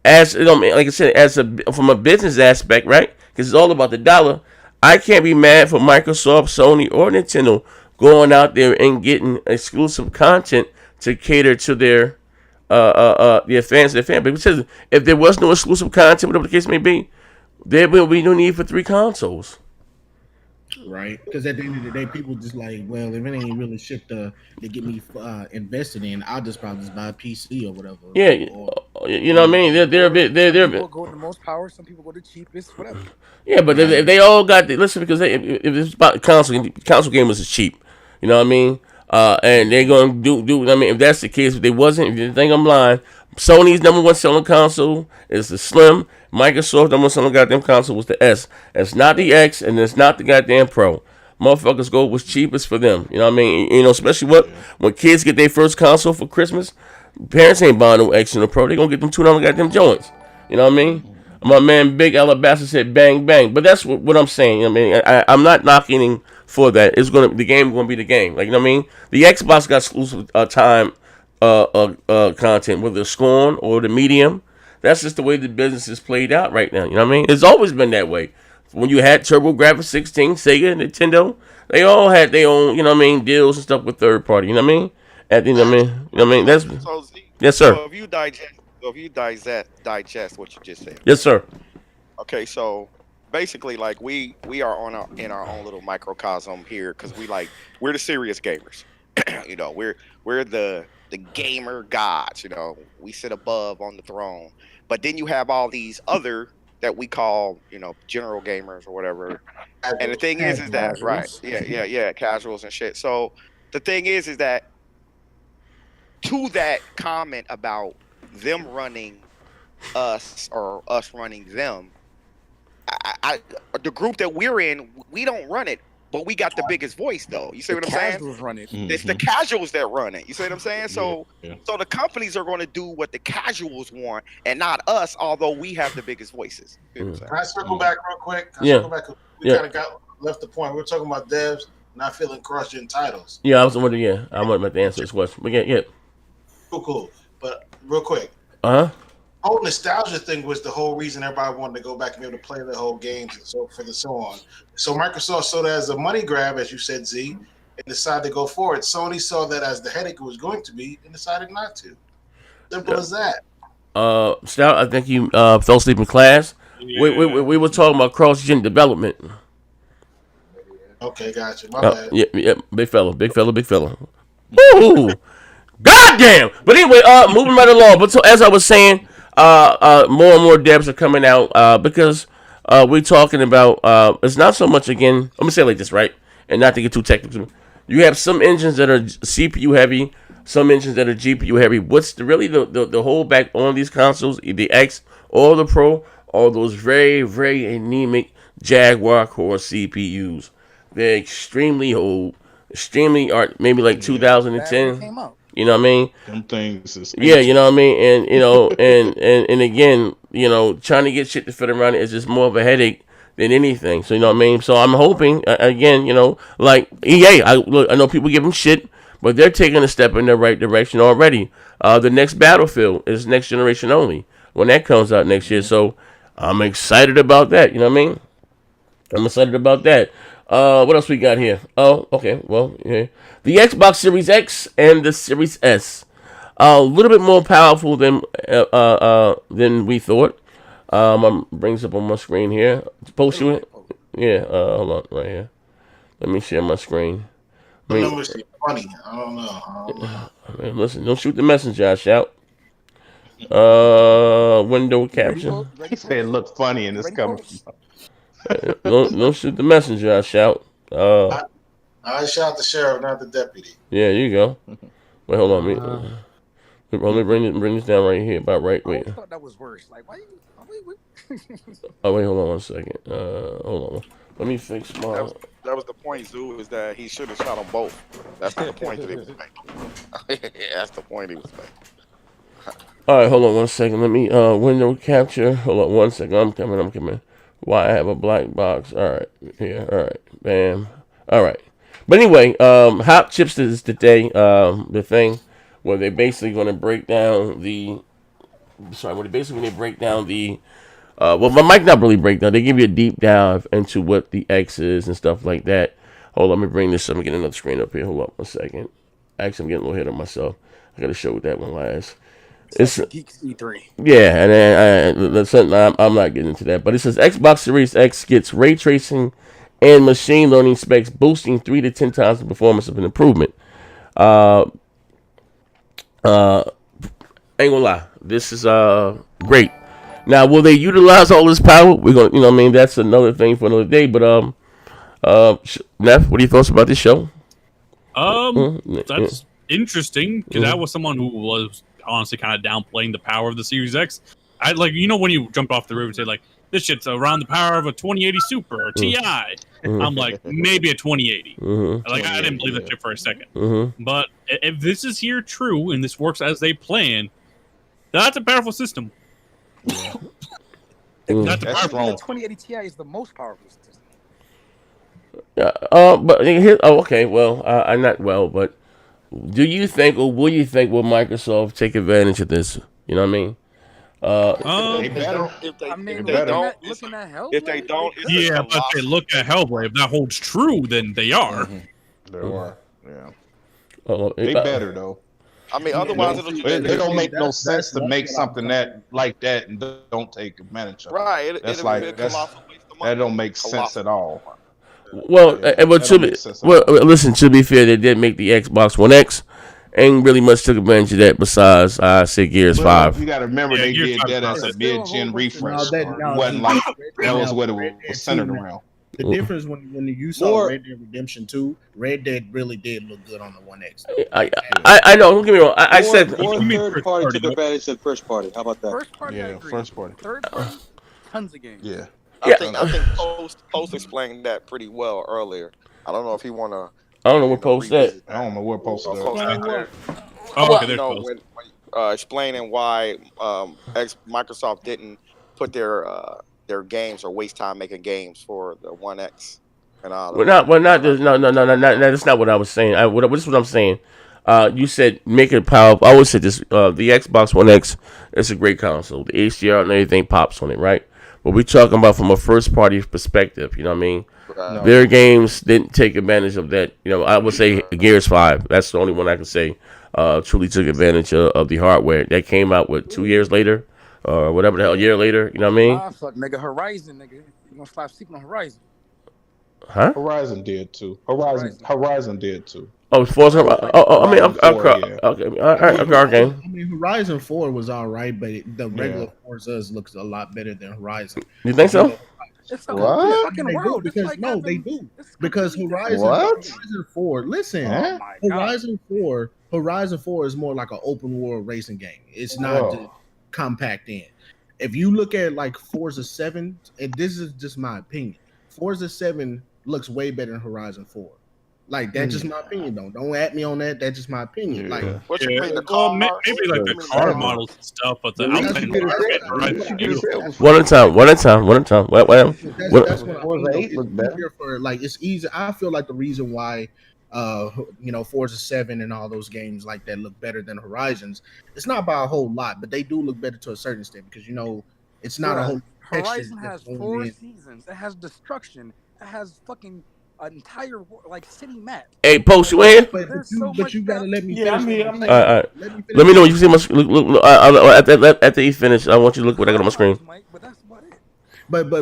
as you know, like I said, from a business aspect, right? Because it's all about the dollar. I can't be mad for Microsoft, Sony, or Nintendo going out there and getting exclusive content to cater to their fans, their fan base. Because if there was no exclusive content, whatever the case may be, there will be no need for 3 consoles. Right, because at the end of the day, people just like, well, if it ain't really shit to get me invested in, I'll just probably buy a PC or whatever. Yeah, you know what I mean. They're a bit. They're people go to the most power. Some people go to the cheapest. Whatever. Yeah, but if they all got listen, because if it's about console gamers is cheap. You know what I mean? And they're gonna do. I mean, if that's the case, if they wasn't, if you think I'm lying, Sony's number one selling console is the Slim. Microsoft number one selling goddamn console was the S. It's not the X, and it's not the goddamn Pro. Motherfuckers go what's cheapest for them. You know what I mean? You know, especially when kids get their first console for Christmas, parents ain't buying no X and no Pro. They gonna get them $2 goddamn joints. You know what I mean? My man Big Alabasta said bang bang, but that's what I'm saying. I mean, I'm not knocking for that. The game gonna be the game. Like, you know what I mean? The Xbox got exclusive time content, whether it's Scorn or the Medium. That's just the way the business is played out right now. You know what I mean? It's always been that way. When you had TurboGrafx 16, Sega, Nintendo, they all had their own, you know what I mean, deals and stuff with third party. You know what I mean? You know what I mean? That's yes, sir. So if you digest what you just said. Yes, sir. Okay, so basically, like we are in our own little microcosm here because we're the serious gamers. You know, we're the gamer gods. You know, we sit above on the throne. But then you have all these other that we call, general gamers or whatever. And the thing is that right, yeah, casuals and shit. So the thing is that to that comment about them running us or us running them, the group that we're in, we don't run it, but we got the biggest voice though. You see what I'm saying? Casuals run it. It's the casuals that run it. You see what I'm saying? So the companies are going to do what the casuals want and not us, although we have the biggest voices. Can I circle back real quick? We kind of got left the point. We're talking about devs not feeling cross-gen titles. Yeah, I was wondering. Yeah, I wasn't about to answer this question. But yeah. Cool. But real quick. Whole nostalgia thing was the whole reason everybody wanted to go back and be able to play the whole games and so forth and so on. So Microsoft saw that as a money grab, as you said, Z, and decided to go forward. Sony saw that as the headache it was going to be and decided not to. Simple as that. Stout, I think you fell asleep in class. Yeah. We were talking about cross-gen development. Okay, gotcha. My bad. Yeah, big fella. Woo! Goddamn! But anyway, moving right along. But so, as I was saying, more and more devs are coming out because we're talking about it's not so much again. Let me say it like this, right? And not to get too technical. You have some engines that are CPU heavy, some engines that are GPU heavy. What's really the holdback on these consoles, the X or the Pro, are those very, very anemic Jaguar Core CPUs. They're extremely old, maybe like 2010. You know what I mean? Them things is you know what I mean? And and again, trying to get shit to fit around it is just more of a headache than anything. So you know what I mean? So I'm hoping again, like EA, I know people give them shit, but they're taking a step in the right direction already. The next Battlefield is next generation only when that comes out next year. So I'm excited about that. You know what I mean? I'm excited about that. What else we got here? Oh, okay. Well, yeah. The Xbox Series X and the Series S, a little bit more powerful than we thought. Brings up on my screen here. Post you it. Yeah. Hold on, right here. Let me share my screen. Funny. I don't know. Man, listen, don't shoot the messenger. I shout. Window capture. He said it looked funny and it's coming. Don't shoot the messenger. I shout. I shot the sheriff, not the deputy. Yeah, you go. Wait, hold on. Let me bring this down right here. About right. Wait. I thought that was worse. Like, why? Oh wait, hold on 1 second. Hold on. Let me fix my. That was the point, Zoo, is that he should have shot them both. That's the point that he was making. That's the point he was making. All right, hold on 1 second. Let me window capture. Hold on 1 second. I'm coming. Why I have a black box? All right, here. All right, bam. All right. But anyway, Hot Chips is today the thing where they're basically going to break down the. Well, my mic not really break down. They give you a deep dive into what the X is and stuff like that. Hold on, let me bring this up and get another screen up here. Hold on 1 second. Actually, I'm getting a little ahead of myself. I got to show that one last. It's Geeks E3. Yeah, and I'm not getting into that. But it says Xbox Series X gets ray tracing and machine learning specs, boosting 3 to 10 times the performance of an improvement. Ain't gonna lie, this is great. Now, will they utilize all this power? We're gonna, that's another thing for another day. But Neff, what are your thoughts about this show? That's interesting because I was someone who was honestly kind of downplaying the power of the Series X. I when you jumped off the roof and said like this shit's around the power of a 2080 Super or Ti. I'm like maybe a 2080. Like I didn't believe that shit for a second. But if this is here true and this works as they plan, that's a powerful system. That's powerful. The 2080 Ti is the most powerful system. But here, okay. Well, I'm not but do you think, or will you think, will Microsoft take advantage of this? You know what I mean? If they don't, yeah, but they look at Hellblade. If that holds true, then they are. They are, yeah. They better though. I mean, otherwise it don't make no sense to make something like that and don't take advantage of it. Right. That don't make sense at all. Well, listen. To be fair, they did make the Xbox One X, ain't really much took advantage of that besides I say Gears 5. You got to remember they did that as a mid-gen refresh. It wasn't like that was what it was centered around. The difference when you saw Red Dead Redemption 2, Red Dead really did look good on the One X. I know. Don't get me wrong. I said third party took advantage of first party. How about that? First party, first party. Third party, tons of games. Yeah. I think Post explained that pretty well earlier. I don't know if he want to. I don't know what Post said. I don't know what Post said. Oh, okay, there's Post. When, explaining why Microsoft didn't put their games or waste time making games for the One X and all. No. That's not what I was saying. This is what I'm saying. You said make it powerful. I always said this. The Xbox One X is a great console. The HDR and everything pops on it, right? But we're talking about from a first party perspective. You know what I mean? Right. Their games didn't take advantage of that. You know, I would say Gears 5. That's the only one I can say truly took advantage of the hardware. That came out 2 years later, or whatever the hell, a year later. You know what I mean? Fuck, nigga, Horizon, nigga. You gonna slap sleeping on Horizon? Huh? Horizon did too. Horizon did too. Oh, Forza. I mean, okay, all right, okay. I mean, Horizon 4 was all right, but the regular Forza's looks a lot better than Horizon. You think so? It's a What? fucking world. Because like no, they do. Because Horizon 4. Listen, Oh my God. Horizon 4 is more like an open world racing game. It's not just compact in. If you look at like Forza 7, and this is just my opinion, Forza 7 looks way better than Horizon 4. Like that's just my opinion, though. Don't at me on that. That's just my opinion. Like, what you mean, the car? Maybe like the car models and stuff, but the outside. One at a time. That's what I think. Like it's easy. I feel like the reason why Forza 7 and all those games like that look better than Horizons, it's not by a whole lot, but they do look better to a certain extent because it's not a whole Horizon has 4 seasons. It has destruction. It has fucking an entire city map. Hey, Post, you in here? But you gotta let me finish. Yeah, I'm here. All right. Let me know when you see my look. After he finished, I want you to look what I got on my screen. But that's about it.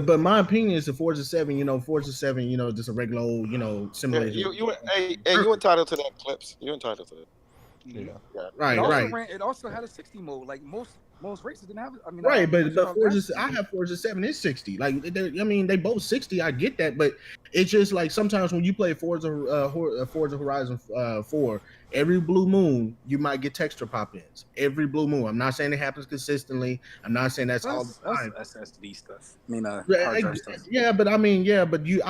But my opinion is the Forza 7. Forza 7. Just a regular old simulation. You entitled to that, Clips. You entitled to it. Yeah. Right. It also had a 60 mode. Like most races didn't have it. I mean, right, but Forza, I have Forza 7 is 60. Like, they both 60. I get that, but it's just like sometimes when you play Forza Horizon 4, every blue moon you might get texture pop-ins. Every blue moon. I'm not saying it happens consistently. I'm not saying that's all the time. That's SD stuff. I mean, but I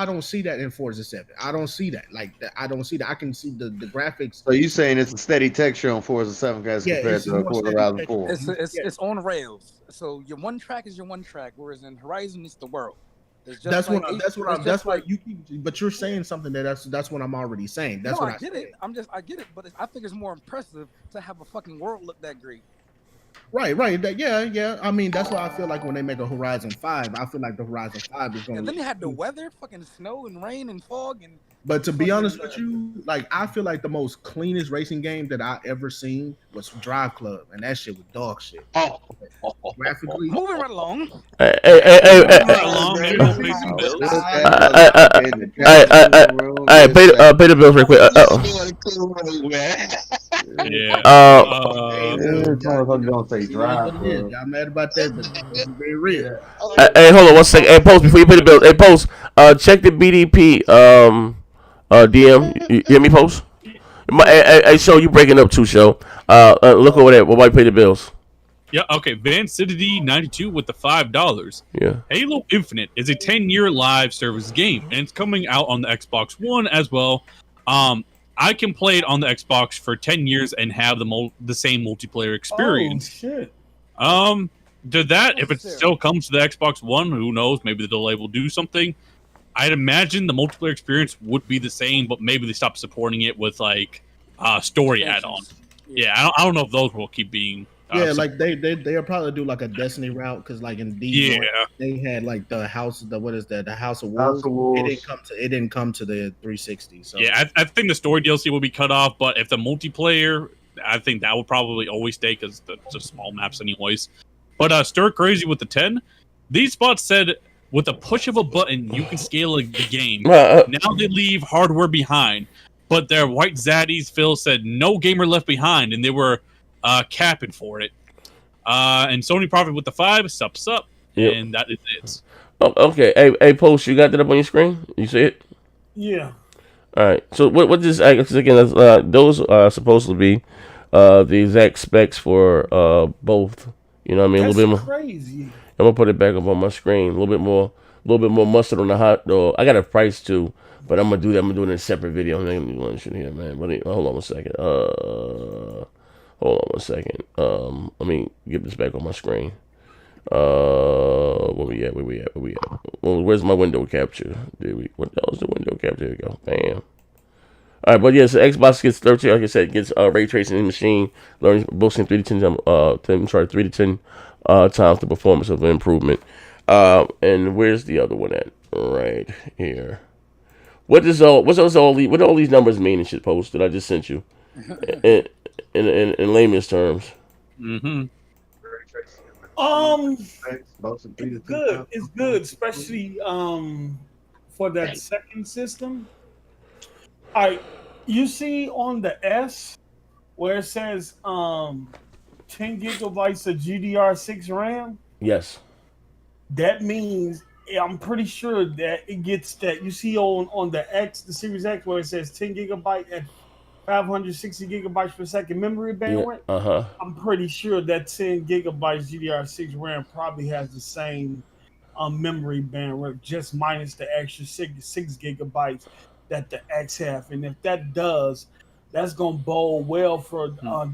don't see that in Forza 7. I don't see that. Like, I don't see that. I can see the graphics. So you saying it's a steady texture on Forza 7 guys compared to Horizon 4? It's on rails. So your one track is your one track, whereas in Horizon it's the world. That's why you keep. But you're saying something that's what I'm already saying. That's what I get it. I get it, but I think it's more impressive to have a fucking world look that great. Right. Yeah. I mean, that's why I feel like when they make a Horizon 5, I feel like the Horizon 5 is going to. And then they had the weather, fucking snow and rain and fog and. But to be honest with you, like I feel like the most cleanest racing game that I ever seen was Drive Club, and that shit was dog shit. Graphically, moving right along. Hey, pay the bills real quick. Y'all mad about that, but it's very real. Hey, hold on 1 second. Hey, Post, before you pay the bills. Hey, Post, check the BDP DM. You hear me, Post? Hey, Show, you breaking up too, Show. Look over there. Why you pay the bills? Yeah, okay. Vancidity 92 with the $5. Yeah. Halo Infinite is a 10-year live service game, and it's coming out on the Xbox One as well. I can play it on the Xbox for 10 years and have the same multiplayer experience. Oh shit. If it still comes to the Xbox One, who knows? Maybe the delay will do something. I'd imagine the multiplayer experience would be the same, but maybe they stop supporting it with story add-ons. Yeah, I don't know if those will keep being. Like they'll probably do like a Destiny route because like in Detroit, they had like the House of Wolves. It didn't come to the 360. So yeah, I think the story DLC will be cut off, but if the multiplayer, I think that will probably always stay because it's just small maps anyways. But Stir Crazy with the 10, these spots said with a push of a button you can scale the game. Now they leave hardware behind. but their white zaddies, Phil said, no gamer left behind, and they were capping for it. And Sony profit with the 5, sup, and that is it. Oh, okay. Hey, Post, you got that up on your screen? You see it? Yeah. All right. So what this again? Those are supposed to be the exact specs for both. You know what I mean? That's a little bit more crazy. I'm gonna put it back up on my screen. A little bit more mustard on the hot dog. I got a price too, but I'm gonna do that. I'm gonna do it in a separate video. I'm not gonna do one shit here, man. Hold on one second. Hold on one second. Let me get this back on my screen. Where we at? Well, where's my window capture? What the hell's the window capture? There we go. Bam. All right, but yeah, so Xbox gets 13. Like I said, gets ray tracing in machine learning, boosting 3 to 10 times the performance of the improvement. And where's the other one at? Right here. What all these numbers mean and shit? Post that I just sent you in layman's terms. Mm-hmm. It's good. It's good, especially for that second system. All right, you see on the S where it says 10 gigabytes of GDR6 RAM. Yes. That means I'm pretty sure that it gets that. You see on the X, the Series X, where it says 10 gigabyte at 560 gigabytes per second memory bandwidth. Yeah, I'm pretty sure that 10 gigabytes GDR6 RAM probably has the same memory bandwidth, just minus the extra 6 gigabytes that the X have. And if that does, that's going to bode well for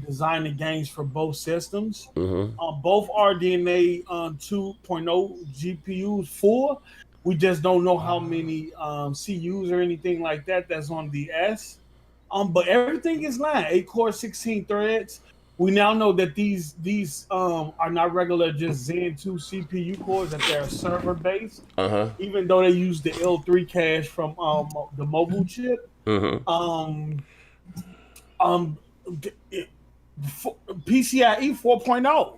designing games for both systems. Both RDNA 2.0 GPUs full. We just don't know how many CUs or anything like that that's on the S. But everything is lined. 8 core, 16 threads. We now know that these are not regular just Zen 2 CPU cores, that they're server based. Even though they use the L3 cache from the mobile chip. PCIe 4.0,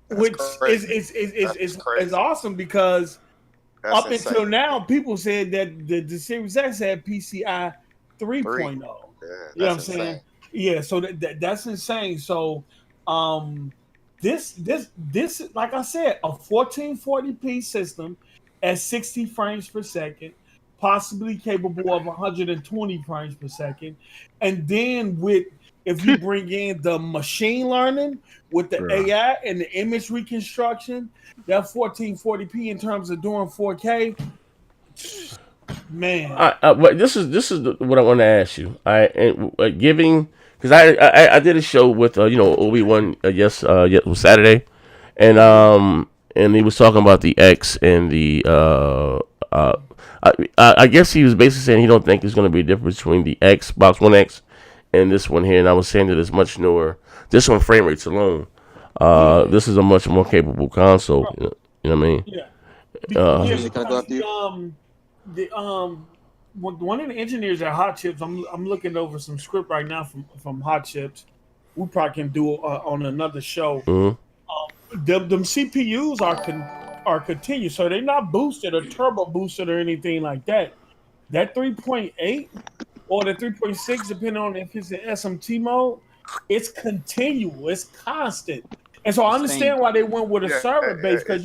which is awesome because up until now people said that the Series X had PCI 3.0. You know what I'm saying? Yeah, so that's insane. So this like I said, a 1440p system at 60 frames per second, possibly capable of 120 frames per second, and then if you bring in the machine learning with the AI and the image reconstruction, that 1440p in terms of doing 4K, man. But this is what I want to ask you. Giving, because I did a show with Obi-Wan Saturday, and he was talking about the X and the I guess he was basically saying he don't think there's going to be a difference between the Xbox One X and this one here, and I was saying that it's much newer. This one frame rates alone. This is a much more capable console. You know what I mean? One of the engineers at Hot Chips, I'm looking over some script right now from Hot Chips. We probably can do on another show. Them CPUs are continuous, so they're not boosted or turbo boosted or anything like that. That 3.8 or the 3.6, depending on if it's in SMT mode, it's continual, it's constant. And so I understand why they went with a server base, because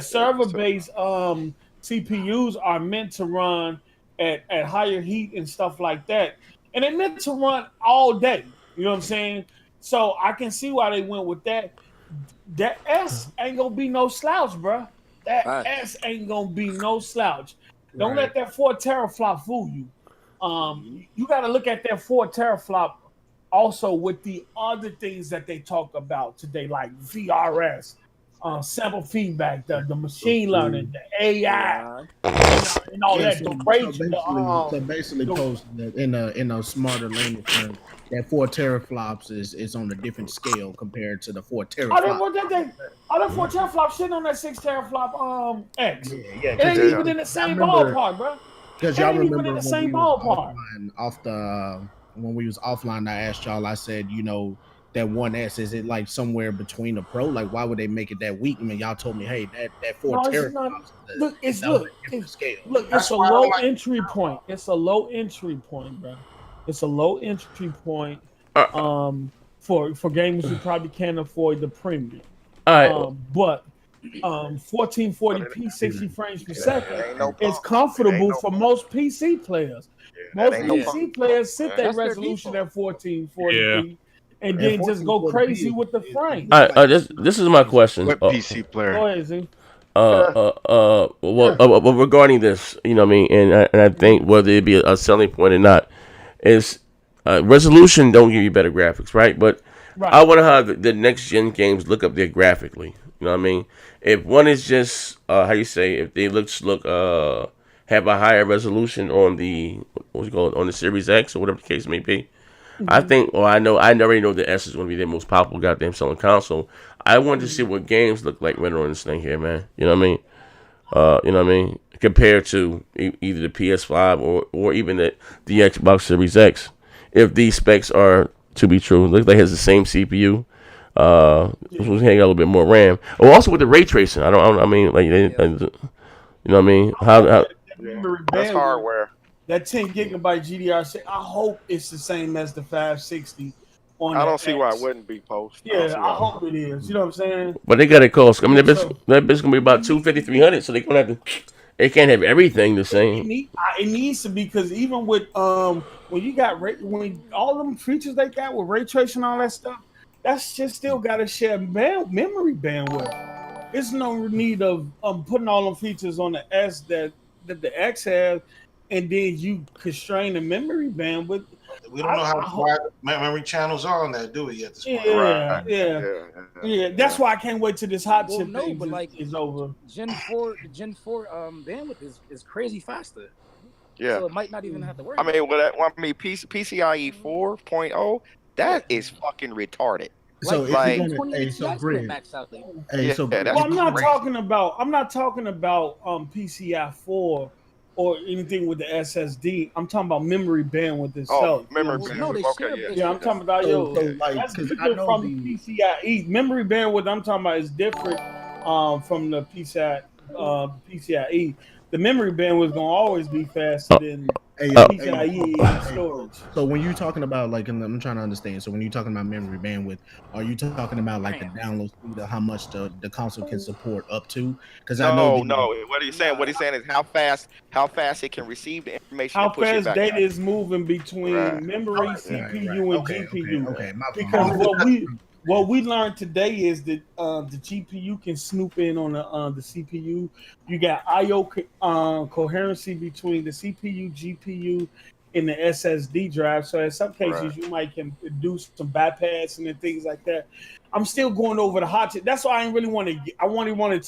server based CPUs are meant to run at higher heat and stuff like that, and they're meant to run all day. You know what I'm saying? So I can see why they went with that. That S ain't gonna be no slouch, bro. That S ain't gonna be no slouch. Don't let that 4 teraflop fool you. You got to look at that 4 teraflop also with the other things that they talk about today, like VRS, sample feedback, the machine learning, the AI, and all that. So basically, post that in a smarter language term, that 4 teraflops is on a different scale compared to the 4 teraflops. That 4 teraflop shit on that 6 teraflop X. It ain't even in the same ballpark, bro. Because y'all remember in the same ballpark. When we was offline, I asked y'all. I said, that 1S? Is it like somewhere between the Pro? Like, why would they make it that weak? I mean, y'all told me, hey, that 4 teraflops. Look, it's a low entry point. It's a low entry point, bro. It's a low entry point. For games who probably can't afford the premium. All right. But 1440p 60 frames per second is comfortable for most PC players. Most PC players set their resolution at 1440p and then just go crazy with the frame. This is my question. What PC player? Go ahead, Z. Well, regarding this, you know what I mean, and I think whether it be a selling point or not, is resolution don't give you better graphics, right? But I want to have the next gen games look up there graphically. You know what I mean? If one is just if they have a higher resolution on the on the Series X or whatever the case may be, I think, I already know the S is going to be their most popular goddamn selling console. I want to see what games look like running on this thing here, man. You know what I mean? You know what I mean? Compared to either the PS5 or even the Xbox Series X. If these specs are to be true, looks like it has the same CPU. This was hanging a little bit more RAM. Oh, also with the ray tracing. You know what I mean? How that's hardware. That 10 gigabyte GDR6, I hope it's the same as the 560. I don't see why it wouldn't be post. Yeah, I hope it is. You know what I'm saying? But they got it cost. I mean, that bit's gonna be about $250, $300. So they gonna have to. They can't have everything the same. It needs to be, because even with when you got when all them features they got with ray tracing and all that stuff, that's just still got to share memory bandwidth. There's no need of putting all them features on the S that the X has, and then you constrain the memory bandwidth. We don't know how wide memory channels are on that, do we? At this point, yeah. That's why I can't wait till this hot chip thing is over. Gen 4 bandwidth is crazy faster. Yeah, so it might not even have to worry. PCIe 4.0, that is fucking retarded. So I'm not talking about PCI 4 or anything with the SSD. I'm talking about memory bandwidth itself. Memory bandwidth. I'm talking about that's different from the PCIe. Memory bandwidth I'm talking about is different from the PCIe. The memory bandwidth is gonna always be faster than PCIe storage. So when you're talking about I'm trying to understand. So when you're talking about memory bandwidth, are you talking about the download speed of how much the console can support up to? Because no. What are you saying? What he's saying is how fast it can receive the information. How fast data is moving between memory, CPU, and GPU. Okay, because what we learned today is that the GPU can snoop in on the CPU. You got I/O coherency between the CPU, GPU, and the SSD drive. So in some cases, you might can do some bypassing and things like that. I'm still going over the hot chip. That's why I really wanted to. I really want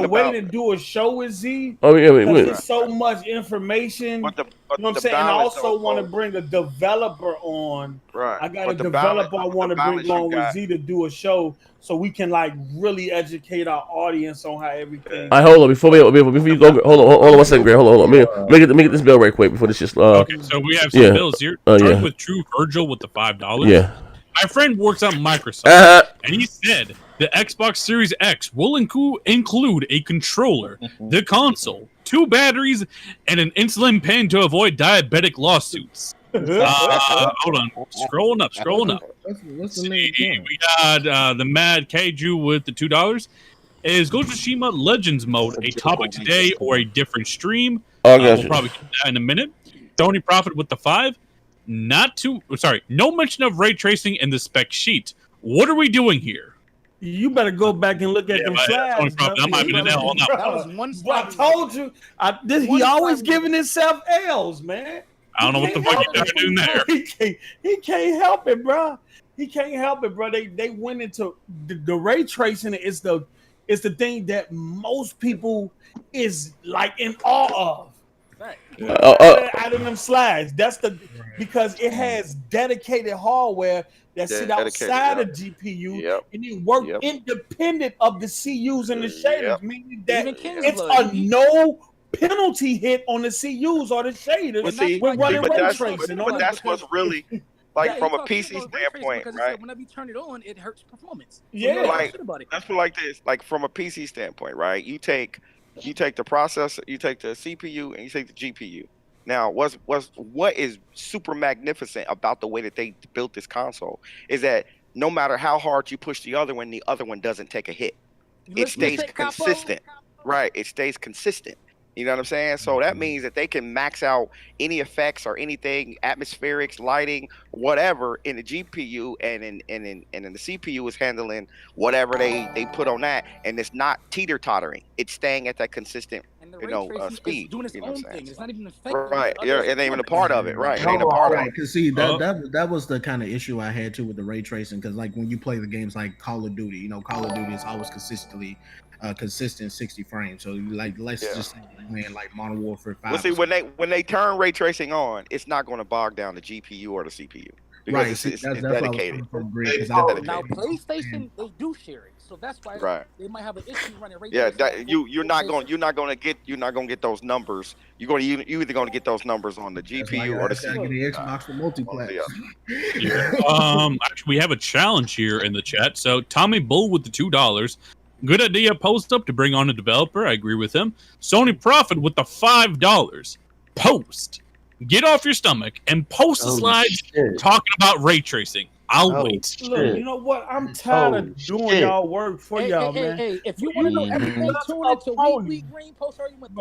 to wait and do a show with Z. Oh yeah, there's so much information. You know what I'm saying? And I also want to bring a developer on. Right. I got a developer I want to bring along with Z to do a show, so we can really educate our audience on how everything. Hold on before you go. Hold on 1 second, Greg. Hold on. Let me get this bill right quick before this just. Okay, so we have some bills here. Starting with True Virgil with the $5. Yeah. My friend works at Microsoft, and he said the Xbox Series X will include a controller, the console, 2 batteries, and an insulin pen to avoid diabetic lawsuits. Hold on. Scrolling up. We got the Mad Kaiju with the $2. Is Ghost of Tsushima Legends mode a topic today or a different stream? We'll probably get that in a minute. Tony Profit with the $5. No mention of ray tracing in the spec sheet. What are we doing here? You better go back and look at them slides. I'm not even on that. That was one slide. I told you. He always giving himself L's, man. I don't know what the fuck you're doing there. He can't help it, bro. He can't help it, bro. They went into the ray tracing. Is the thing that most people is in awe of. Out of them slides. That's because it has dedicated hardware that sit outside of GPU and it work independent of the CUs and the shaders, meaning that it's a no penalty hit on the CUs or the shaders. But that's what's really like from a PC standpoint, right? Whenever you turn it on, it hurts performance. Yeah, like let's put it like this. Like from a PC standpoint, right? You take the processor, you take the CPU, and you take the GPU. Now, what is super magnificent about the way that they built this console is that no matter how hard you push the other one doesn't take a hit. It stays consistent, right? It stays consistent. You know what I'm saying? So that means that they can max out any effects or anything, atmospherics, lighting, whatever in the GPU, and in the CPU is handling whatever they put on that, and it's not teeter-tottering. It's staying at that consistent, speed. Doing its you know own what I'm thing. saying? It's not even affecting. Right. Yeah, it ain't even a part of it. Right. It ain't a part of it. Because see, that was the kind of issue I had too with the ray tracing. Because like when you play the games like Call of Duty, Call of Duty is always consistent 60 frames. So let's just say, man, like Modern Warfare 5. Well, see, when they turn ray tracing on, it's not going to bog down the GPU or the CPU because it's dedicated. Now PlayStation, they do share it, so that's why they might have an issue running ray tracing. Yeah, you're not going to get those numbers. You either going to get those numbers on the GPU or the CPU. The Xbox for multiplayer. Actually, we have a challenge here in the chat. So Tommy Bull with the $2. Good idea, post up to bring on a developer. I agree with him. Sony Profit with the $5. Post. Get off your stomach and post the slides talking about ray tracing. I'll wait. Look, you know what? I'm tired of doing y'all work for y'all, man. Hey, if you want to know everything, tune into Week Green Post argument.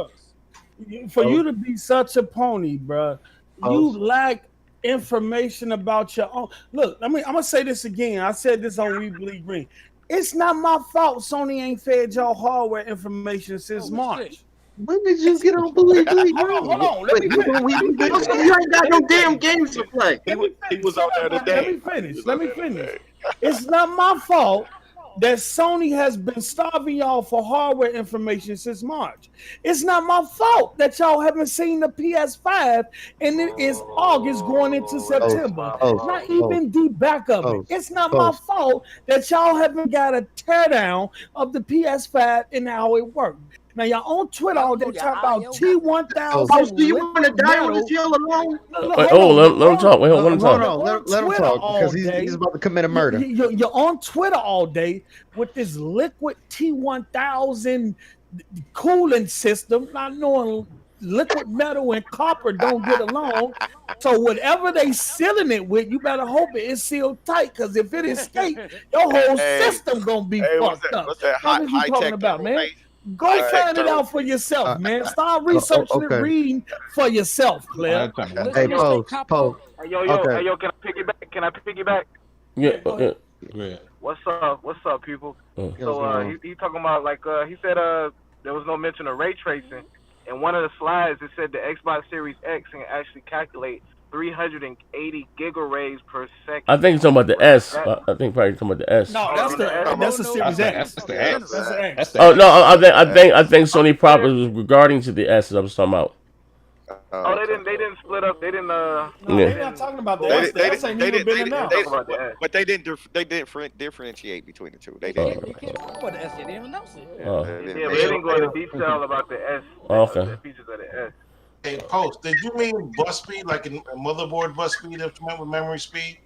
For you to be such a pony, bro, you lack information about your own. Look, I'm gonna say this again. I said this on We Bleed Green. It's not my fault Sony ain't fed y'all hardware information since March. When did you get on Bleed Green? Hold on. Let me finish. You ain't got no damn games to play. He was out there today. Let me finish. It's not my fault that Sony has been starving y'all for hardware information since March. It's not my fault that y'all haven't seen the PS5 and it is August going into September. Not even the back of it. It's not my fault that y'all haven't got a teardown of the PS5 and how it works. Now y'all on Twitter all day talking about T1000. Do you want to die on this hill alone? Let him talk. Wait, let him talk. Let him talk because he's about to commit a murder. You're on Twitter all day with this liquid T1000 cooling system, not knowing liquid metal and copper don't get along. So whatever they sealing it with, you better hope it is sealed tight. Because if it escapes, your whole system gonna be fucked up. What's that What are you talking about, man? Go find it out for yourself, man. Start researching and reading for yourself, player. Hey, Post. Hey, yo, can I piggyback? Yeah. What's up, people? So he talking about he said there was no mention of ray tracing. In one of the slides, it said the Xbox Series X can actually calculate 380 gigarays per second. I think it's talking about the S. I think probably talking about the S. No, that's the Series X. That's the X. That's the X. Oh no, I think Sony Profit was regarding to the S. I was talking about. They didn't split up. They didn't. No, they're not talking about the S. The S ain't even been announced. But they didn't differentiate between the two. They didn't. They can't talk about the S yet. They didn't announce it. Yeah, but they didn't go into detail about the S. Okay. The features of the S. Hey, Post, did you mean bus speed, like a motherboard bus speed with memory speed?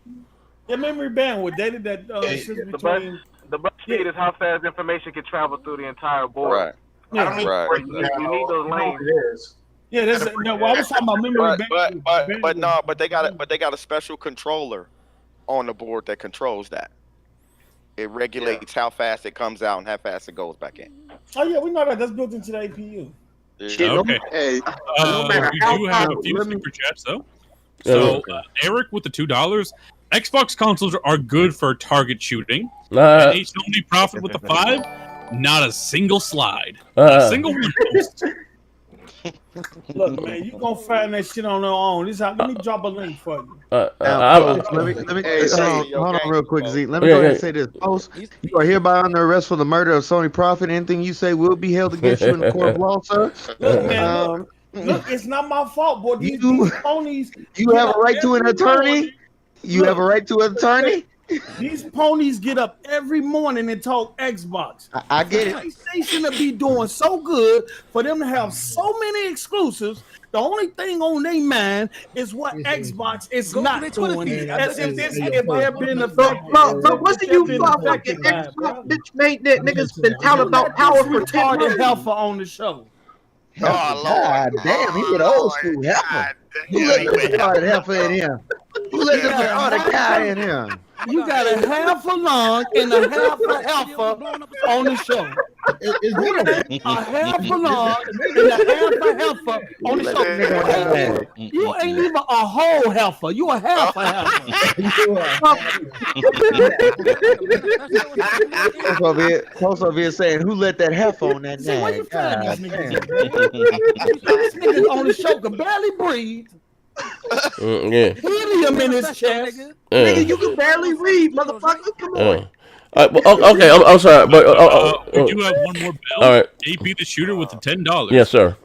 Yeah, memory bandwidth. They did that between... The bus speed is how fast information can travel through the entire board. Right. Yeah. I don't You need those lanes. Yeah, that's no. Well, I was talking about memory bandwidth. But they got a special controller on the board that controls that. It regulates how fast it comes out and how fast it goes back in. Oh yeah, we know that. That's built into the APU. Okay. Hey, we do have a few super chats though. So Eric with the $2. Xbox consoles are good for target shooting. And Sony Profit with the 5. Not a single slide. Not a single one. Look, man, you gonna find that shit on their own. Let me drop a link for you. let me hold on real quick, Z. Let me go ahead and say this. Post, you are hereby under arrest for the murder of Sony Profit. Anything you say will be held against you in the court of law, sir. Look, man, look, it's not my fault, boy. These ponies. You have a right to an attorney. You have a right to an attorney. These ponies get up every morning and talk Xbox. I get it. PlayStation to be doing so good for them to have so many exclusives. The only thing on their mind is what Xbox is not doing. As if they're being affected. But wasn't you fucking Xbox bitch made that niggas been talking about power for 10 years? Helper on the show. Oh, God damn, he get old school helper. Who let the retarded helper in here? Who let the retarded guy in here? You got a half a lung and a half a helper on the show. A half a lung and a half a helper on the show. You ain't even a whole helper. You a half a helper. Close over here saying, who let that heifer on that nag? This nigga on the show can barely breathe. Yeah. Helium in his chest. Nigga, you can barely read, motherfucker. Come on. Okay, I'm sorry, but we do have one more bell. All right. AP the shooter with the $10. Yes, sir.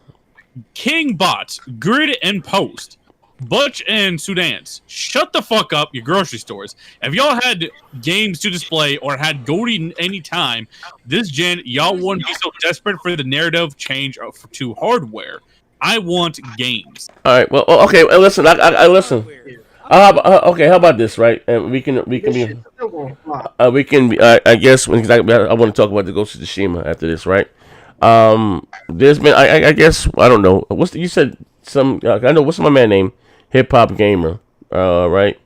King Bots, Grid and Post, Butch and Sudans. Shut the fuck up, your grocery stores. If y'all had games to display or had Goldie any time, this gen, y'all wouldn't be so desperate for the narrative change to hardware. I want games. All right. Well, okay. Listen. I listen. Okay. How about this, right? And we can be. I guess when I want to talk about the Ghost of Tsushima after this, right? There's been. I guess I don't know. You said some. I know what's my man name? Hip Hop Gamer. Right.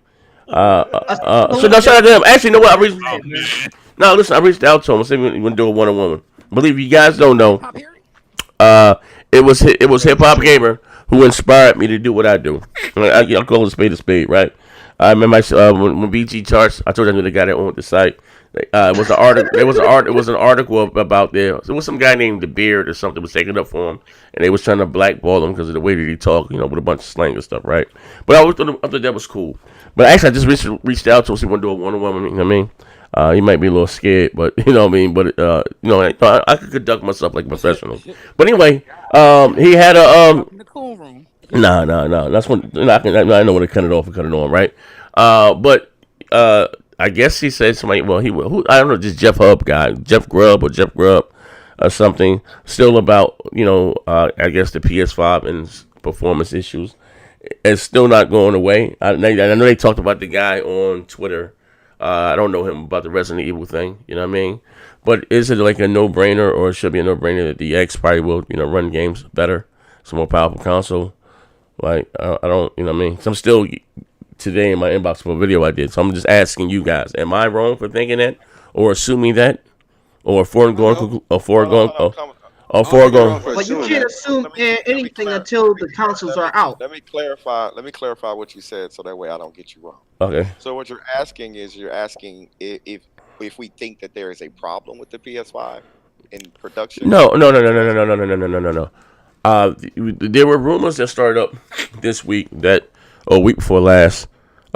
So no, shout out to him. Actually, you know what? Listen. I reached out to him. Said we want to do a one-on-one. Believe you guys don't know. It was Hip Hop Gamer who inspired me to do what I do. I'll call it a spade, right? I remember when BG Charts. I told you I knew the guy that owned the site. It was an article. It was an article about there. There was some guy named The Beard or something was taking up for him, and they was trying to blackball him because of the way that he talked, with a bunch of slang and stuff, right? But I thought that was cool. But actually, I just reached out to him. See, want to do a one-on-one with me. You know what I mean? He might be a little scared, but you know what I mean. But I could conduct myself like a professional. But anyway, he had a No. That's when I know when to cut it off and cut it on, right? But I guess he said somebody. Well, I don't know, just Jeff Hub guy, Jeff Grubb or something. Still about I guess the PS5 and performance issues. It's still not going away. I know they talked about the guy on Twitter. I don't know him about the Resident Evil thing, you know what I mean? But is it like a no-brainer, or it should be a no-brainer that the X probably will, run games better? It's a more powerful console. Like, I don't, you know what I mean? So I'm still today in my inbox for a video I did. So I'm just asking you guys, am I wrong for thinking that, or assuming that, or foregone? But you can't assume anything until the consoles are out. Let me clarify what you said, so that way I don't get you wrong. Okay. So what you're asking if we think that there is a problem with the PS5 in production. No. There were rumors that started up this week a week before last,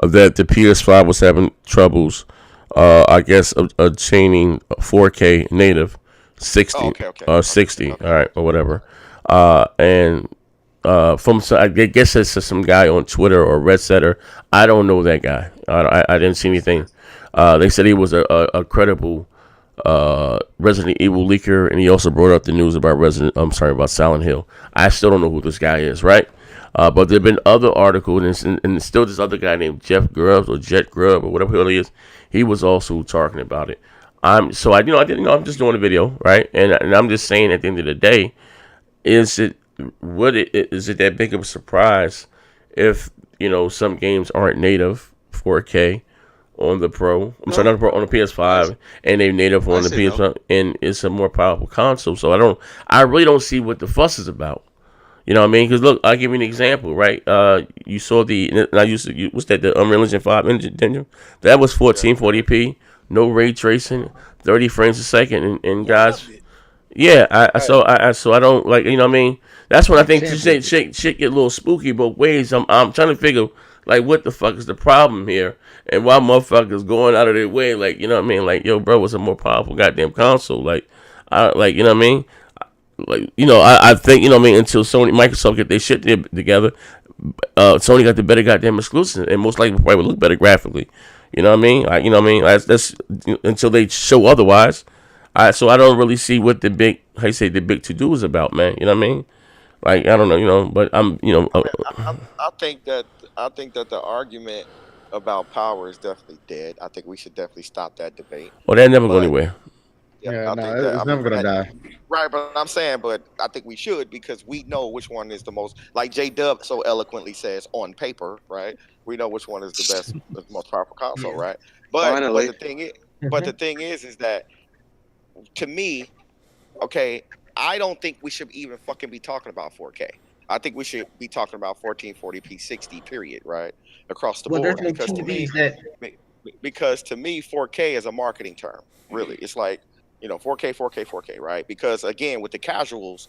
that the PS5 was having troubles. I guess obtaining 4K native. 60 60, all right, or whatever. And from I guess it's some guy on Twitter or Red Setter. I don't know that guy. I didn't see anything. They said he was a credible Resident Evil leaker, and he also brought up the news about about Silent Hill. I still don't know who this guy is, right? But there've been other articles, and still this other guy named Jeff Grubb or Jet Grubb or whatever he is. He was also talking about it. I'm just doing a video, right? And I'm just saying, at the end of the day, is it that big of a surprise if some games aren't native 4K on the Pro? I'm sorry, not the Pro, on the PS5, and they're native on the PS5, and it's a more powerful console. So I really don't see what the fuss is about. You know what I mean? Because look, I'll give you an example, right? You saw what's that? The Unreal Engine 5 engine? That was 1440p. No ray tracing, 30 frames a second, and guys, yeah. So I don't like, you know what I mean. That's when I think shit get a little spooky both ways. I'm trying to figure like what the fuck is the problem here, and why motherfuckers going out of their way, like, you know what I mean, like, yo, bro, it's a more powerful goddamn console, like, you know what I mean, like, I think, you know what I mean, until Microsoft get their shit together, Sony got the better goddamn exclusive, and most likely probably would look better graphically. You know what I mean? Like, you know what I mean? That's until they show otherwise. So I don't really see what the big to do is about, man. You know what I mean? Like, I don't know, but I'm, I think that the argument about power is definitely dead. I think we should definitely stop that debate. Well, that never go anywhere. Yeah, it's never gonna die. Right, but I'm saying, I think we should, because we know which one is the most, like J Dub so eloquently says, on paper, right? We know which one is the best, the most powerful console, right? But the thing is that, to me, okay, I don't think we should even fucking be talking about 4K. I think we should be talking about 1440p 60, period, right? Across the board. Because to me, 4K is a marketing term, really. It's like, 4K, right? Because again, with the casuals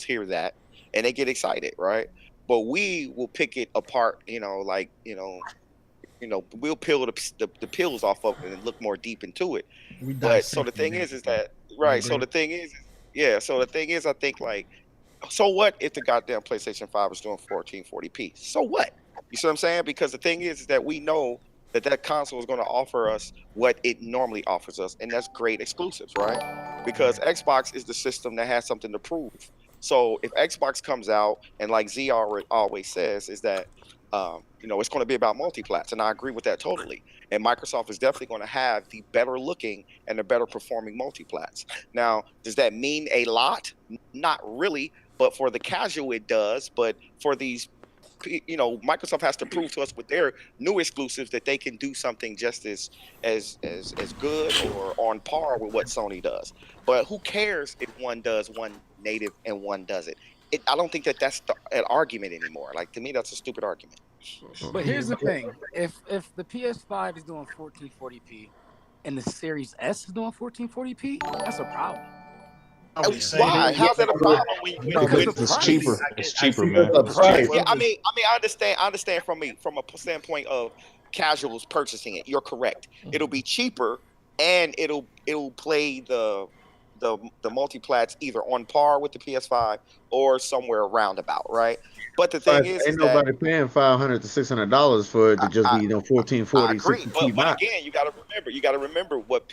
hear that and they get excited, right? But we will pick it apart, we'll peel the pills off of it and look more deep into it. But so the thing is that, right? So the thing is, I think, like, so what if the goddamn PlayStation 5 is doing 1440p? So what? You see what I'm saying? Because the thing is that we know that console is going to offer us what it normally offers us, and that's great exclusives, right? Because Xbox is the system that has something to prove. So if Xbox comes out, and like Z always says, is that it's going to be about multiplats, and I agree with that totally. And Microsoft is definitely going to have the better looking and the better performing multiplats. Now, does that mean a lot? Not really, but for the casual it does. But for these, Microsoft has to prove to us with their new exclusives that they can do something just as good or on par with what Sony does. But who cares if one does one native and one doesn't? I don't think that's an argument anymore. Like, to me, that's a stupid argument. But here's the thing: if the PS5 is doing 1440p and the Series S is doing 1440p, that's a problem. Why? How's that a problem? It's cheaper. It's cheaper, man. Yeah, I mean, I understand from a standpoint of casuals purchasing it. You're correct. It'll be cheaper, and it'll play the multiplats either on par with the PS5 or somewhere around about, right? But the thing is, ain't nobody paying $500 to $600 for it to just be 1440. I agree, but again, you got to remember what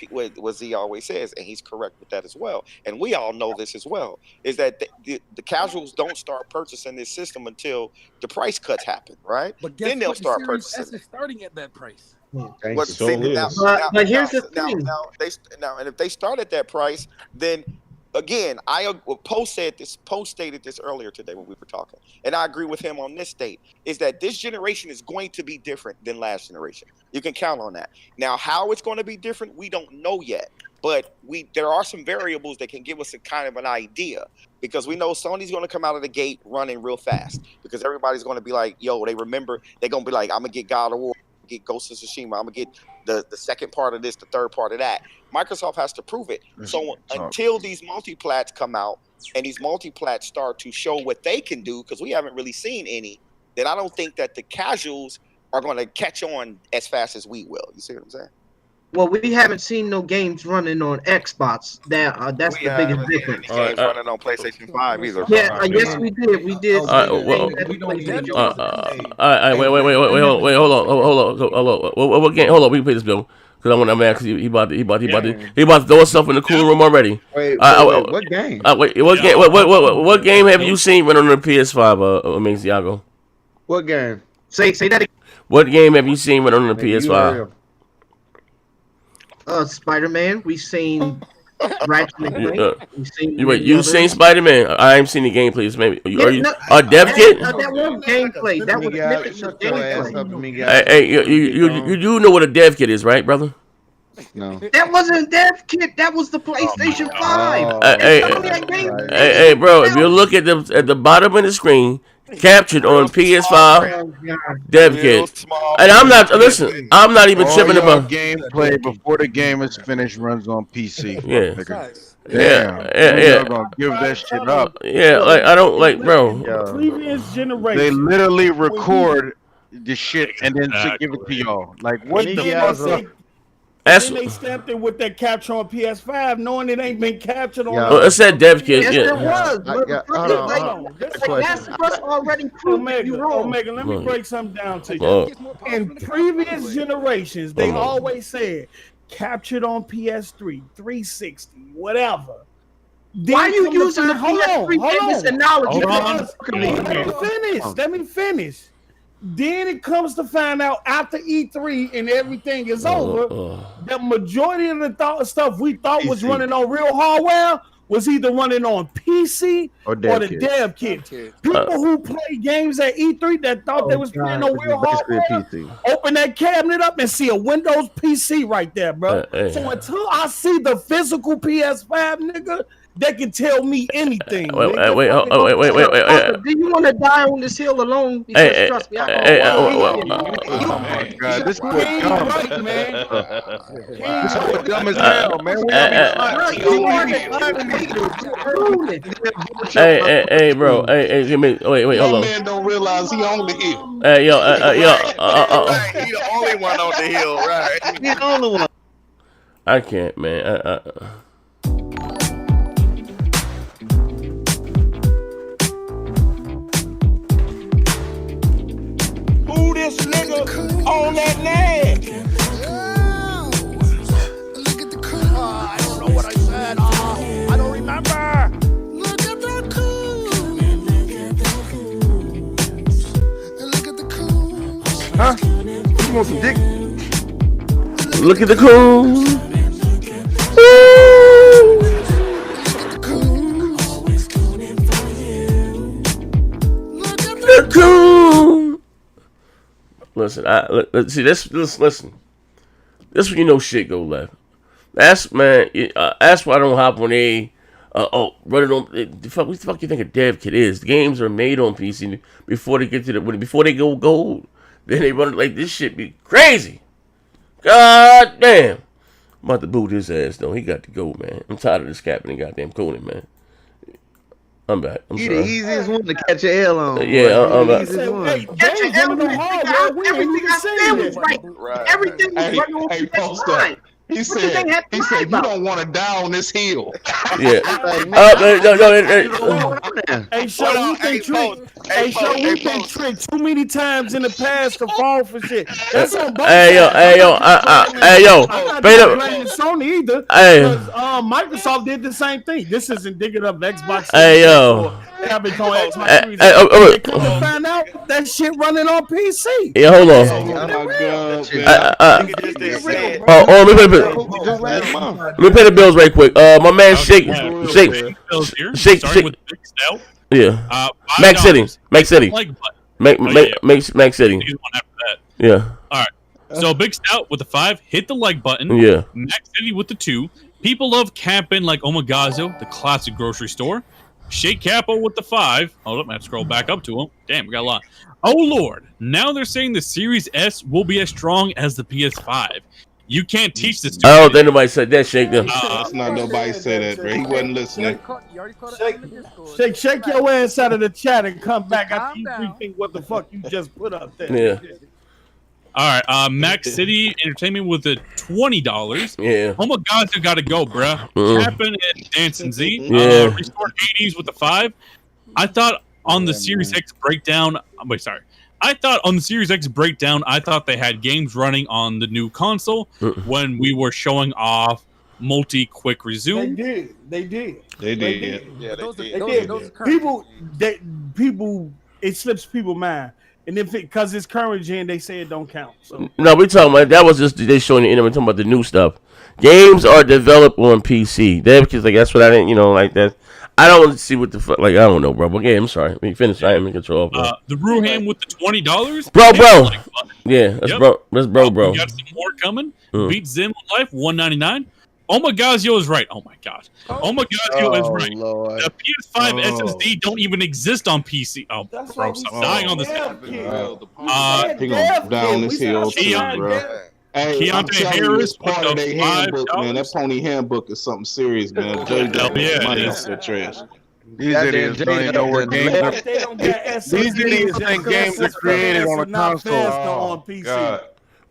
Z always says, and he's correct with that as well. And we all know this as well, is that the casuals don't start purchasing this system until the price cuts happen, right? But then they'll start purchasing. S is starting at that price. But here's the thing. Now, and if they start at that price, then again, Poe stated this earlier today when we were talking, and I agree with him on this state, is that this generation is going to be different than last generation. You can count on that. Now, how it's going to be different, we don't know yet, but there are some variables that can give us a kind of an idea, because we know Sony's going to come out of the gate running real fast, because everybody's going to be like, yo, they're going to be like, I'm going to get God of War, get Ghost of Tsushima, I'm gonna get the second part of this, the third part of that. Microsoft has to prove it. So until these multiplats come out and these multiplats start to show what they can do, because we haven't really seen any, then I don't think that the casuals are going to catch on as fast as we will. You see what I'm saying? Well, we haven't seen no games running on Xbox. That's the biggest difference. Games running on PlayStation 5 either. Yeah, yes, we did. We did. All right, wait, hold on. What game? Hold on, we can pay this bill, because I'm mad because he about to throw himself in the cooling room already. Wait, what game? What game have you seen run on the PS5? Amazing Iago. What game? Say that again. What game have you seen run on the PS5? Spider-Man. We've seen Ratchet and Clank. You've seen Spider-Man? I ain't seen the gameplays. Maybe Dev Kit? That was gameplay. That was gameplay. Hey, you do know what a Dev Kit is, right, brother? No. That wasn't a Dev Kit. That was the PlayStation 5. Hey, bro! If you look at the bottom of the screen, captured on PS5 Dev Kit, and I'm not even tripping about gameplay before the game is finished runs on PC. Yeah. Gonna give that shit up. Yeah, like I don't like, bro. Previous generation. They literally record the shit and then give it to y'all. Like what the fuck? Then they stamped it with that capture on PS5, knowing it ain't been captured on. Oh, it said dev kit. Yes, yeah. it was. Hold on. That's what's already proved that you wrong. Omega, let me break something down to you. In previous generations, they always said captured on PS3, 360, whatever. Why are you using the PS3 in this analogy? Let me finish. Then it comes to find out after E3 and everything is over, the majority of the stuff we thought was running on real hardware was either running on PC or the dev kit. People who play games at E3 that thought they was playing on real hardware, open that cabinet up and see a Windows PC right there, bro. So until I see the physical PS5, nigga, they can tell me anything. Wait. Do you want to die on this hill alone? Because trust me, oh my God, this boy dumb. Right, man. This boy dumb as hell, man. Hey, bro. Hey, give me. Wait, hold on. Man don't realize he on the hill. Hey, yo. He the only one on the hill, right? He's the only one. I can't, man. Who this nigga on that nag? I don't know what I said. I don't remember. Look at the cool. Look at the cool. Huh? You want some dick? Look at the cool. The cool. Listen, see this. Listen, this when you know shit go left. That's man. That's why I don't hop on running on. What the fuck you think a dev kit is? The games are made on PC before they get to before they go gold. Then they run it like this shit be crazy. God damn. I'm about to boot his ass though. He got to go, man. I'm tired of this capping and goddamn Conan, man. I'm back. I'm sorry. The easiest one to catch an L on. I'm back. Catch an L on everything I said was right. Everything was running on PS5. He said, you don't want to die on this hill. Yeah. Hey, Show, we've been tricked too many times in the past to fall for shit. That's on both Hey, yo. I'm not blaming Sony either. Because Microsoft did the same thing. This is indicative of Xbox. Hey, yo. Find out that shit running on PC. Yeah, hold on. Let me pay the bills right quick. My man Shake. Yeah. Mac City. Mac City. Yeah. All right. So Big Stout with the 5, hit the like button. Yeah. Mac City with the 2. People love camping like Omagazio, the classic grocery store. Shake Capo with the 5. Hold up, I have to scroll back up to him. Damn, we got a lot. Oh Lord! Now they're saying the Series S will be as strong as the PS5. You can't teach this. I don't think nobody said that. Shake them. That's not nobody said that, bro. He wasn't listening. Shake your ass out of the chat and come back after you rethink what the fuck you just put up there. Yeah. All right, Mac City Entertainment with the $20. Yeah. Oh my God, you gotta go, bruh. Capping and Dancing Z. Yeah. Restored 80s with the 5. I thought on the Series X breakdown. I thought on the Series X breakdown, I thought they had games running on the new console when we were showing off multi-quick resume. They did. Yeah, they did. People, it slips people's mind. And if because it's current gen, they say it don't count. So. No, we talking about that was just they showing the internet. We're talking about the new stuff. Games are developed on PC. Because like that's what I didn't, like that. I don't want to see what the fuck. Like I don't know, bro. But yeah, I'm sorry. We finished. I am in control. The Ruham with the $20. Bro. Yeah, that's bro. That's bro. We got some more coming. Beat Zim on Life $199. Omagazio is right. Oh my God. Omagazio is right. Lord. The PS5 SSD don't even exist on PC. Oh, that's bro, I'm dying on this. He gonna down this hill too, bro. Hey, Keontae Harris part of their handbook, man. That pony handbook is something serious, man. Jay money off that trash. These idiots don't even know where games are. These idiots think games are created on a console. On PC.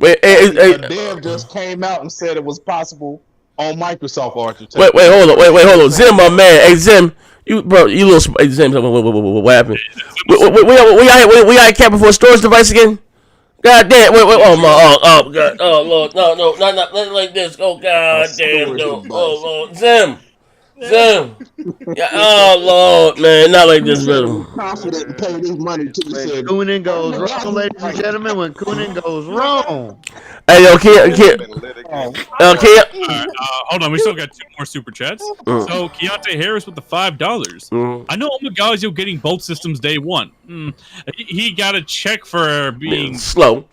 a dev just came out and said it was possible on Microsoft Archer. Wait, hold on. Zim, my man. Hey, Zim, you little. Hey, Zim, what happened? We out camping for a storage device again? God damn! Wait! Oh God! Oh Lord! No! Not like this! Oh God damn! No! Oh Lord! Zim! Yeah, oh Lord, man! Not like this, brother. Confident and pay this money to the Cooning goes wrong, ladies and gentlemen. When Cooning goes wrong. Hey, yo, can't. Hold on, we still got 2 more super chats. So Keontae Harris with the $5. I know Omagazio getting both systems day one. He got a check for being slow.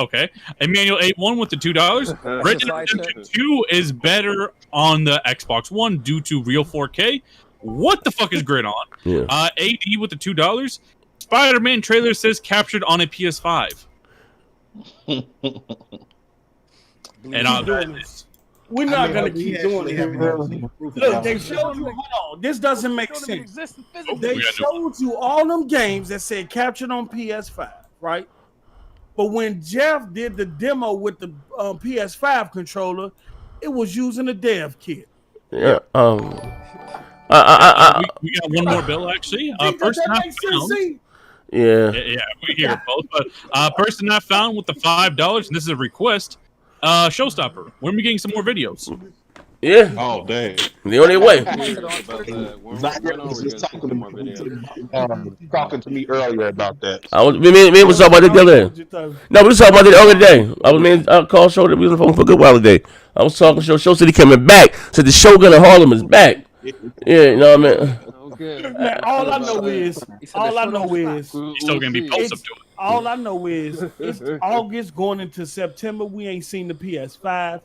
Okay. Emmanuel 81 with the $2. Red Dead Redemption 2 is better on the Xbox One due to real 4K. What the fuck is Grid on? Yeah. AD with the $2. Spider-Man trailer says captured on a PS5. And we're not gonna keep doing it. Look, they showed you. Hold on, this doesn't make sense. They showed you all them games that said captured on PS5, right? But when Jeff did the demo with the PS5 controller, it was using a dev kit. Yeah. We got one more bill actually. Person not found. Yeah, we hear both. But person not found with the $5, and this is a request. Showstopper. When are we getting some more videos? Yeah. Oh dang. The only way. Talking to me earlier about that. Me was talking about it the other day. No, we was talking about it the other day. I called show that we was on the phone for a good while today. I was talking show said he coming back. Said the Shogun of Harlem is back. Yeah, you know what I mean. Man, all I know is he's still gonna be post up to it. All I know is it's August going into September. We ain't seen the PS5.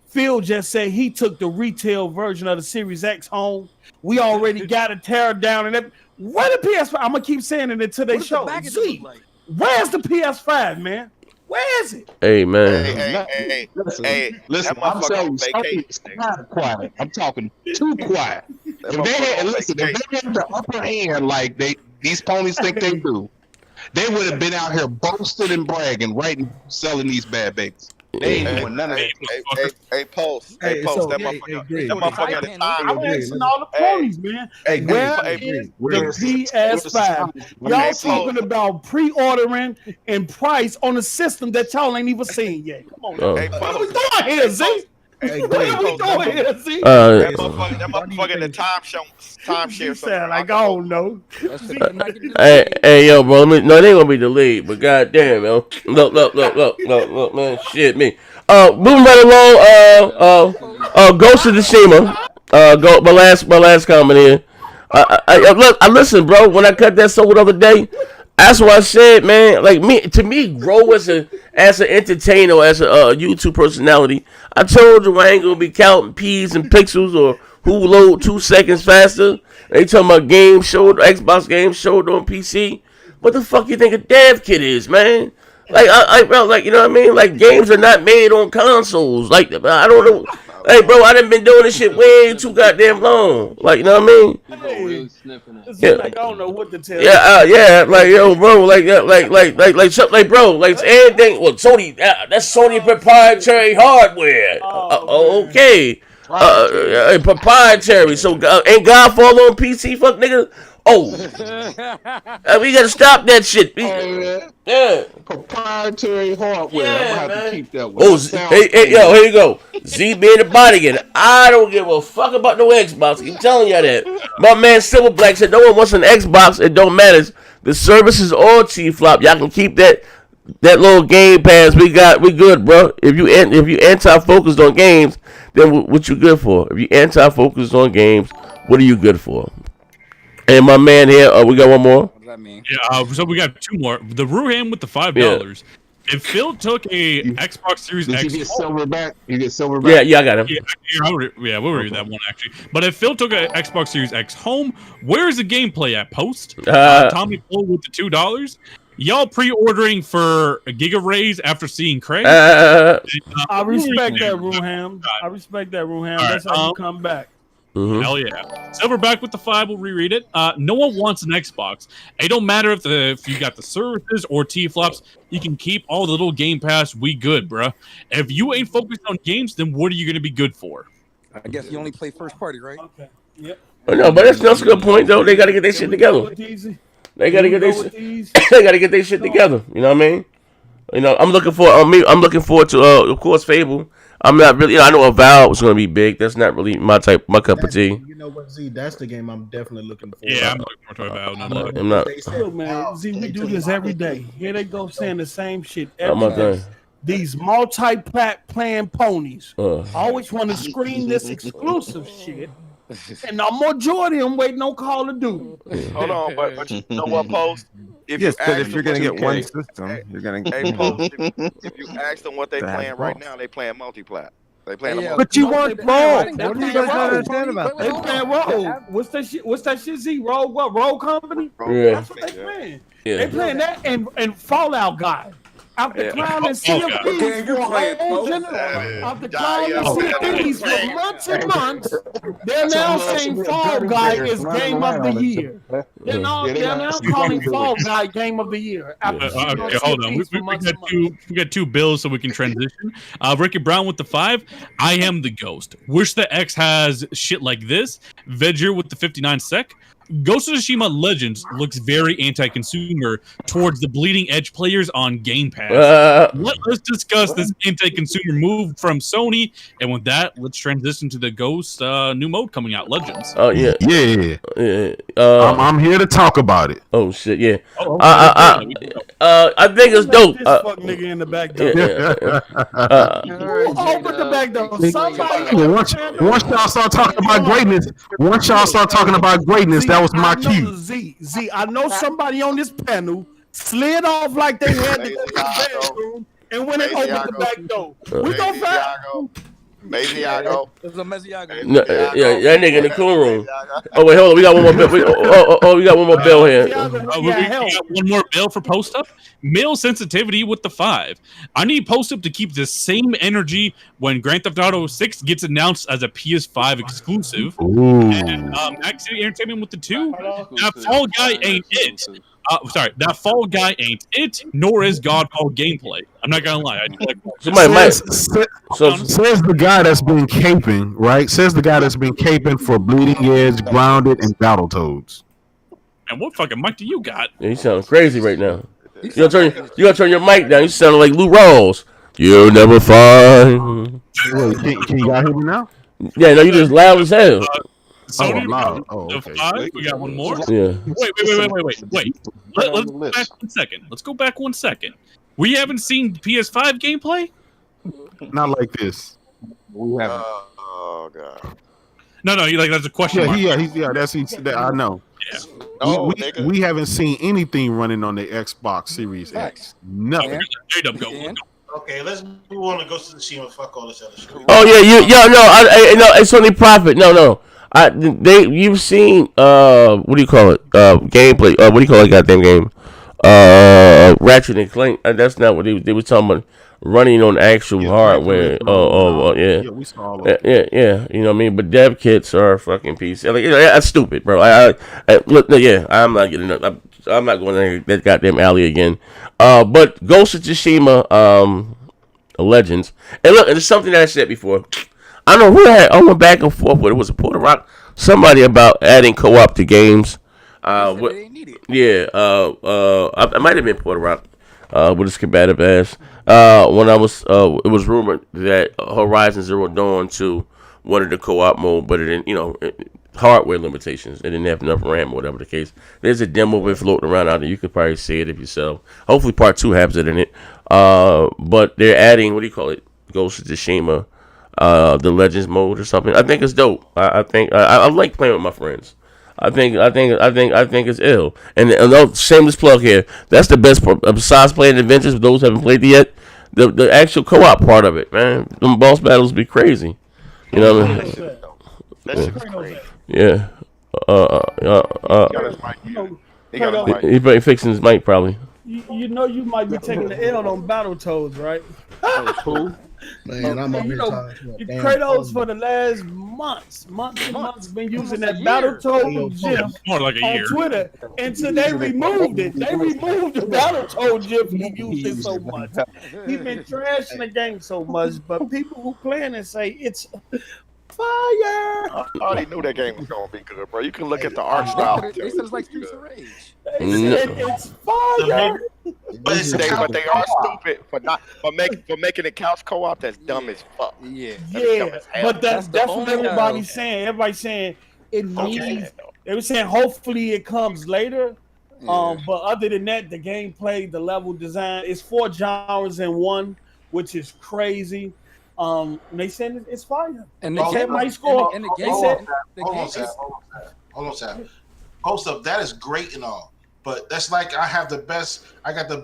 Phil just said he took the retail version of the Series X home. We already got it teared down. And where the PS5? I'm gonna keep saying it until they show. Z, where's the PS5, man? Where is it? Hey, man. Hey, listen. I'm saying quiet. I'm talking too quiet. If they had the upper hand like these ponies think they do, they would have been out here boasting and bragging, right, and selling these bad babies. They ain't doing none of that. Hey, Post. That motherfucker got the time. I'm asking all the ponies, man. Where is the PS5? Y'all talking about pre-ordering and price on a system that y'all ain't even seen yet. Come on. What are we doing here, Z? What are we doing here, Z? That motherfucker the timeshare. Sound like I don't know. Hey, yo, bro. They ain't gonna be delayed, but goddamn, yo. Look, man. Shit, me. Moving right along. Ghost of Tsushima. My last comment here. I listen, bro. When I cut that soul the other day, that's what I said, man. Like to me, grow as an entertainer, as a YouTube personality. I told you I ain't gonna be counting P's and pixels or who load 2 seconds faster. They talking about Xbox games showed on PC. What the fuck you think a dev kit is, man? Bro, like, you know what I mean? Like, games are not made on consoles. Like, I don't know. Hey, bro, I done been doing this shit way too goddamn long. Like, you know what I mean? Yeah. Like, I don't know what to tell you. Yeah, like, yo, bro, like, bro, like, anything. Well, Sony, that's Sony proprietary hardware. Okay. Proprietary. So, ain't Godfall on PC, fuck nigga? Oh, we gotta stop that shit. Yeah, proprietary hardware. Yeah, I'm gonna have man. to keep that one. Oh, hey, yo, here you go. Z being the body again. I don't give a fuck about no Xbox. I'm telling you that. My man Silver Black said no one wants an Xbox. It don't matter. The service is all T-flop. Y'all can keep that little Game Pass we good, bro. If you anti-focused on games, then what you good for? If you anti-focused on games, what are you good for? And my man here, we got one more. What does that mean? Yeah, so we got 2 more. The Ruham with the $5. If Phil took a Xbox Series X, you get silver back. You get silver back. Yeah, I got him. We'll read that one actually. But if Phil took an Xbox Series X home, where's the gameplay at? Post. Tommy Poe with the $2. Y'all pre-ordering for a Giga Rays after seeing Craig? I respect that, Ruham. That's how you come back. Hell yeah. Silverback with the 5 will reread it. No one wants an Xbox. It don't matter if you got the services or T-flops. You can keep all the little Game Pass. We good, bruh. If you ain't focused on games, then what are you going to be good for? I guess you only play first party, right? Okay. Yep. No, but that's a good point though. They got to get their shit together. They got to get they got to get their shit together. You know what I mean? You know, I'm looking forward to of course Fable. I'm not really. I know Avowed was going to be big. That's not really my cup of tea. You know what, Z? That's the game I'm definitely looking for. Yeah, I'm looking forward to Avowed. I'm not. Look, man, Z, we do this every day. Here they go saying the same shit I'm every not day. done. These multi-plat-playing ponies always want to scream this exclusive shit, and the majority of them waiting on Call of Duty. Hold on, but you know what, Post? If you're gonna get one system, you're gonna. Post, if you ask them what they playing right now, they playing multi-plat. They playing. But you want Rogue? What do you guys not understand about They that? playing Rogue. What's that shit? What's that shit? Z Rogue? What Rogue Company? Yeah. That's what they playing. Yeah. They playing that and Fallout Guy. After clowning Sea of Thieves for a whole generation, after clowning Sea of Thieves for months and months, they're now saying Fall Guy is Game of the Year. They're now calling Fall Guy Game of the Year. Okay, hold on. We got two bills so we can transition. Ricky Brown with the 5. I am the Ghost. Wish the X has shit like this. Vedger with the 59 sec. Ghost of Tsushima Legends looks very anti-consumer towards the bleeding edge players on Game Pass. Let's discuss this anti-consumer move from Sony, and with that, let's transition to the Ghost new mode coming out, Legends. Oh yeah, I'm here to talk about it. Oh shit, yeah. I think it's dope. This fuck nigga in the back door. Open the back door. Somebody. Once y'all start talking about greatness, that was my cue. Z, I know somebody on this panel slid off like they had to go to the bathroom and went and opened the back door. We gonna find Mesiago. There's a Mesiago. No, yeah, that nigga in the cool room. Oh wait, hold on. We got one more bill. We got one more bill here. We got one more bill for Post Up. Male sensitivity with the 5. I need Post Up to keep the same energy when Grand Theft Auto 6 gets announced as a PS5 exclusive. And Max City Entertainment with the 2. That Fall Guy ain't it. That Fall Guy ain't it, nor is Godfall gameplay. I'm not gonna lie. I do like says the guy that's been caping, right? Says the guy that's been caping for Bleeding Edge, Grounded, and Battletoads. And what fucking mic do you got? Yeah, you sound crazy right now. You gotta turn your mic down. You sound like Lou Rawls. You'll never find. Can you hear me now? Yeah, no, you just loud as hell. Sony, okay. 5. We got one more. Yeah. Wait. Let's go back 1 second. Let's go back 1 second. We haven't seen PS5 gameplay? Not like this. We haven't. Oh god. No, that's a question. I know. Yeah. We haven't seen anything running on the Xbox Series X. Nothing. Okay, let's move on to Ghost of Tsushima. Fuck all this other shit. Oh yeah, it's only profit. No. You've seen what do you call it? Gameplay. What do you call it? Goddamn game. Ratchet and Clank. That's not what they were talking about. Running on actual hardware. Yeah. Yeah, we saw all of it. Yeah. You know what I mean? But dev kits are fucking PC. Like, that's stupid, bro. Look, I'm not getting up. I'm not going to that goddamn alley again. But Ghost of Tsushima, Legends, and look, it's something that I said before. I don't know who I went back and forth with. It was a Porter Rock. Somebody about adding co-op to games. I might have been Porter Rock. With his combative ass. When it was rumored that Horizon Zero Dawn 2 wanted the co-op mode, but it didn't, hardware limitations. It didn't have enough RAM or whatever the case. There's a demo of it floating around out there. You could probably see it if yourself. Hopefully part 2 has it in it. But they're adding, what do you call it? Ghost of Tsushima, the Legends mode or something. I think it's dope. I think I like playing with my friends. I think it's ill. And shameless plug here. That's the best part. Besides playing Adventures, for those who haven't played it yet, the actual co-op part of it, man. Them boss battles be crazy. You know what I mean? That's crazy. Yeah. He's probably fixing his mic, probably. You know you might be taking the L on Battletoads, right? Who? Man, I'm over here talking about damn Kratos for the last months been using that Battletoad GIF More like a on year. Twitter until they removed it. They removed the Battletoad GIF. He used it so much. He's been trashing the game so much, but people who playing it say it's fire. I already knew that game was gonna be good, bro. You can look at the art style. They said it's like Streets of Rage. It's fire. But they are stupid for making it couch co-op. That's dumb as fuck. Yeah, but that's what everybody's saying. Everybody's saying it needs. They were saying hopefully it comes later. But other than that, the gameplay, the level design, it's 4 genres in one, which is crazy. They said it's fire. And they said my score. And the game Hold on, Sam. Post up, that is great and all, but that's like I got the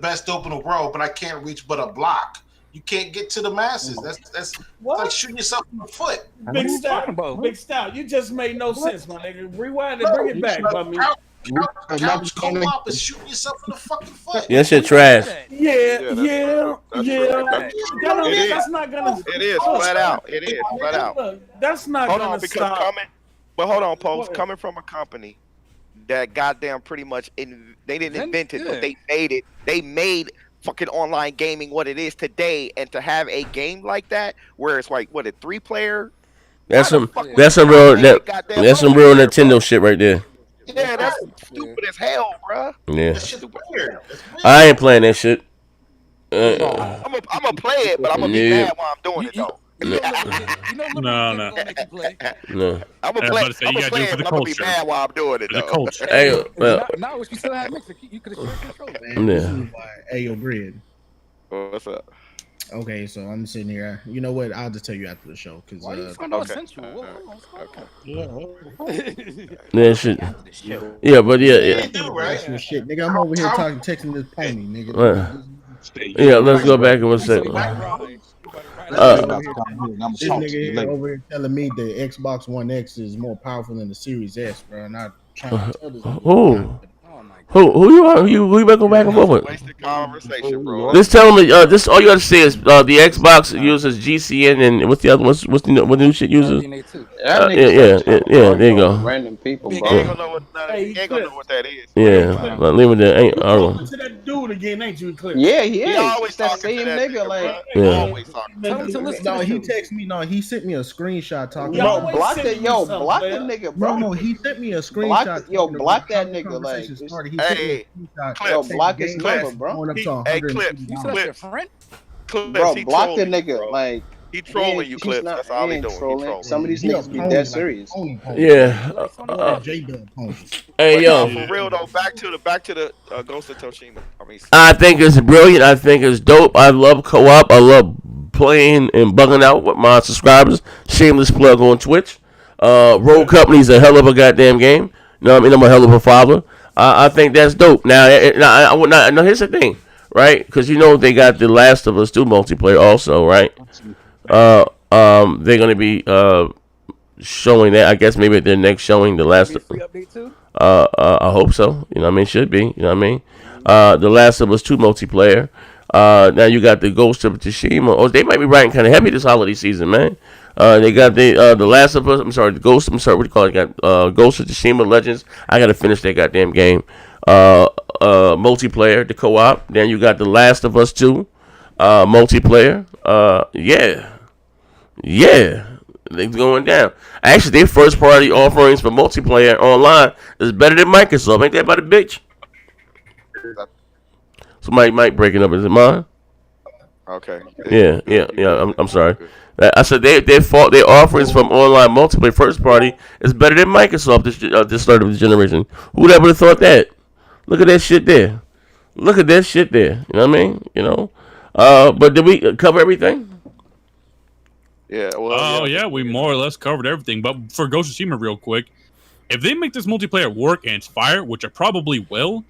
best dope in the world, but I can't reach but a block. You can't get to the masses. That's like shooting yourself in the foot. Big Stout. You just made no sense, my nigga. Rewind it, bring it back, me. Couch co-op is shooting yourself in the fucking foot. Yeah, shit trash. Yeah. That's not gonna. It is flat out. It is flat out. That's not gonna stop. Hold on, Post. Coming from a company that goddamn pretty much they didn't invent it, but they made it. They made fucking online gaming what it is today, and to have a game like that where it's like what a 3-player. That's some real Nintendo shit right there. Yeah, that's stupid as hell, bro. Yeah, that shit weird. I ain't playing that shit. I'm gonna play it, but I'm gonna be mad while I'm doing it though. No. I'm gonna play it, but I'm gonna be mad while I'm doing it though. The culture. Hey, well, now we still have mixer. You could have shared control. Yeah. Hey, yo, Bread. What's up? Okay, so I'm sitting here. You know what? I'll just tell you after the show because. Why you find out sensual? Yeah, shit. Yeah, but yeah. Some shit, nigga. I'm over here texting this pony, nigga. Yeah, let's go back and one second. This nigga here over here telling me the Xbox One X is more powerful than the Series S, bro. And I'm trying to tell this. Who you are? Who you better go back and forth with? Wasted conversation, bro. Just tell me. This all you got to say is the Xbox uses GCN and what's the other? What's the new shit uses? Yeah. There you go. Random people, bro. He ain't gonna know what that is. Yeah, but leave it there. Ain't Talking to that dude again, ain't you, Cliff? Yeah, he is. He always that talking same to that nigga, like. Yeah. Always talking. No, he texted me. No, he sent me a screenshot talking. Bro, about block that, block that nigga, bro. No, he sent me a screenshot. Block that nigga, like. Hey, Yo, block his number, bro. Hey, Clips. Bro, block the nigga, like. He trolling you, Clips. That's all he doing. Trolling. Some of these niggas be dead serious. Yeah. Hey, yo. For real though, back to the Ghost of Tsushima. I think it's brilliant. I think it's dope. I love co-op. I love playing and bugging out with my subscribers. Shameless plug on Twitch. Road Company's a hell of a goddamn game. You know what I mean? I'm a hell of a father. I think that's dope. Now here's the thing, right? Because you know they got The Last of Us 2 multiplayer also, right? They're gonna be showing that. I guess maybe at their next showing, The Last. I hope so. You know what I mean? Should be. You know what I mean? The Last of Us 2 multiplayer. Now you got the Ghost of Tsushima. Oh, they might be riding kind of heavy this holiday season, man. They got the Last of Us. I'm sorry, the Ghost. I'm sorry, what do you call it? Got Ghost of Tsushima Legends. I gotta finish that goddamn game. Multiplayer, the co-op. Then you got The Last of Us 2 multiplayer. Yeah, they're going down. Actually, their first party offerings for multiplayer online is better than Microsoft. Ain't that about a bitch? Somebody mic breaking up. Is it mine? Okay. Yeah. I'm sorry. I said their offerings from online multiplayer first party is better than Microsoft this start of the generation. Who'd ever have thought that? Look at that shit there. You know what I mean? You know. But did we cover everything? Yeah. Well. Yeah, we more or less covered everything. But for Ghost of Tsushima, real quick, if they make this multiplayer work and it's fire, which it probably will,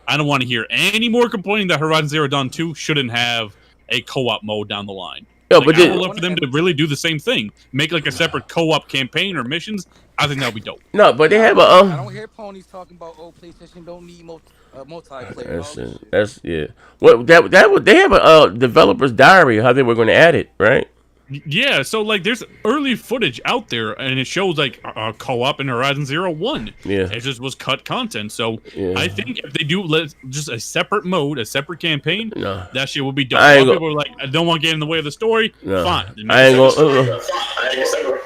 I don't want to hear any more complaining that Horizon Zero Dawn 2 shouldn't have a co-op mode down the line. Yeah, but I would love for them to really do the same thing. Make like a separate co-op campaign or missions. I think that would be dope. No, but they have I don't hear ponies talking about PlayStation don't need multiplayer. That's yeah. Well, they have a developer's diary how they were going to add it, right? Yeah, so like there's early footage out there, and it shows like co-op in Horizon Zero One. Yeah, it just was cut content. So I think if they do just a separate mode, a separate campaign, that shit will be done. A lot of people are like, I don't want to get in the way of the story. Fine, I ain't gonna.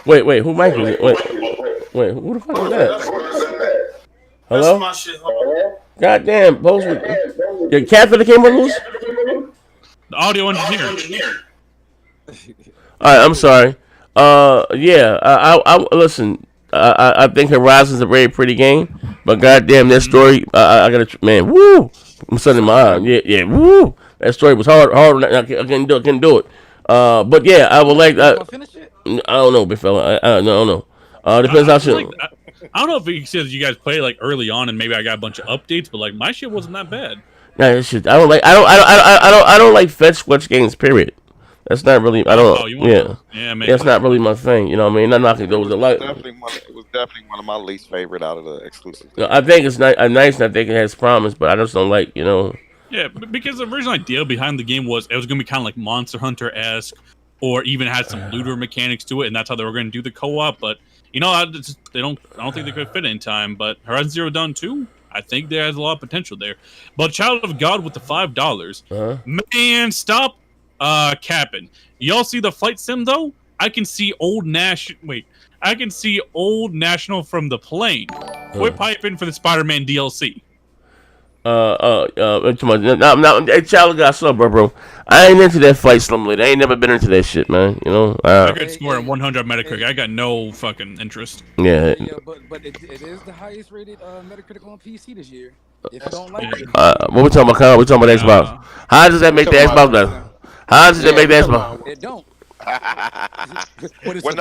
Wait, who mic was it? Wait, who the fuck was that? Hello? That's my shit. Goddamn, post with your cat for the camera loose? The audio engineer. All right, I'm sorry. Yeah, I listen. I think Horizon's a very pretty game, but goddamn, that story, I gotta, man, woo! I'm sending my eye. Yeah, woo! That story was hard. I couldn't do it. But yeah, I would like. I don't know, big fella. I don't know. Depends how shit. I don't know if you said you guys play like early on, and maybe I got a bunch of updates, but like my shit wasn't that bad. Nah, that shit. I don't like fetch squelch games. Period. That's not really. I don't. Yeah, maybe. That's not really my thing. You know what I mean? Not knocking those. It was definitely one of my least favorite out of the exclusives. I think it's nice, and I think it has promise, but I just don't like. You know. Yeah, because the original idea behind the game was it was going to be kind of like Monster Hunter-esque, or even had some looter mechanics to it, and that's how they were going to do the co-op. But you know, I don't think they could fit it in time. But Horizon Zero Dawn 2, I think there has a lot of potential there. But Child of God with the $5, man, stop capping. Y'all see the flight sim though? I can see Old National from the plane. Quit piping for the Spider-Man DLC. Hey, Child of God, slow, bro. I ain't into that flight simulator. I ain't never been into that shit, man. You know. I could score at 100 Metacritic. I got no fucking interest. Yeah. But it is the highest rated Metacritic on PC this year. If you don't like it, What we talking about, Kyle? We talking about Xbox. How does that make the Xbox better? How does that make the Xbox? It don't. Well,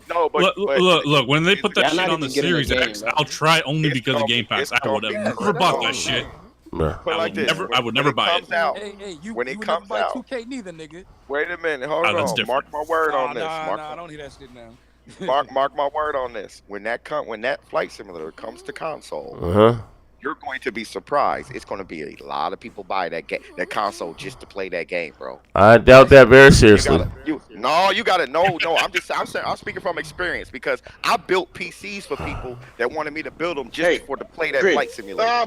no. But look. When they put that shit on the Series X, I'll try only because of Game Pass. I would have never bought that shit. I would never buy it. Hey, you when it comes out, 2K neither, nigga. Wait a minute, hold on. Mark my word on this. I don't hear that shit now. Mark my word on this. When that flight simulator comes to console, you're going to be surprised. It's going to be a lot of people buy that console just to play that game, bro. I doubt that very seriously. You got to know. No, I'm speaking from experience because I built PCs for people that wanted me to build them just to play that flight simulator.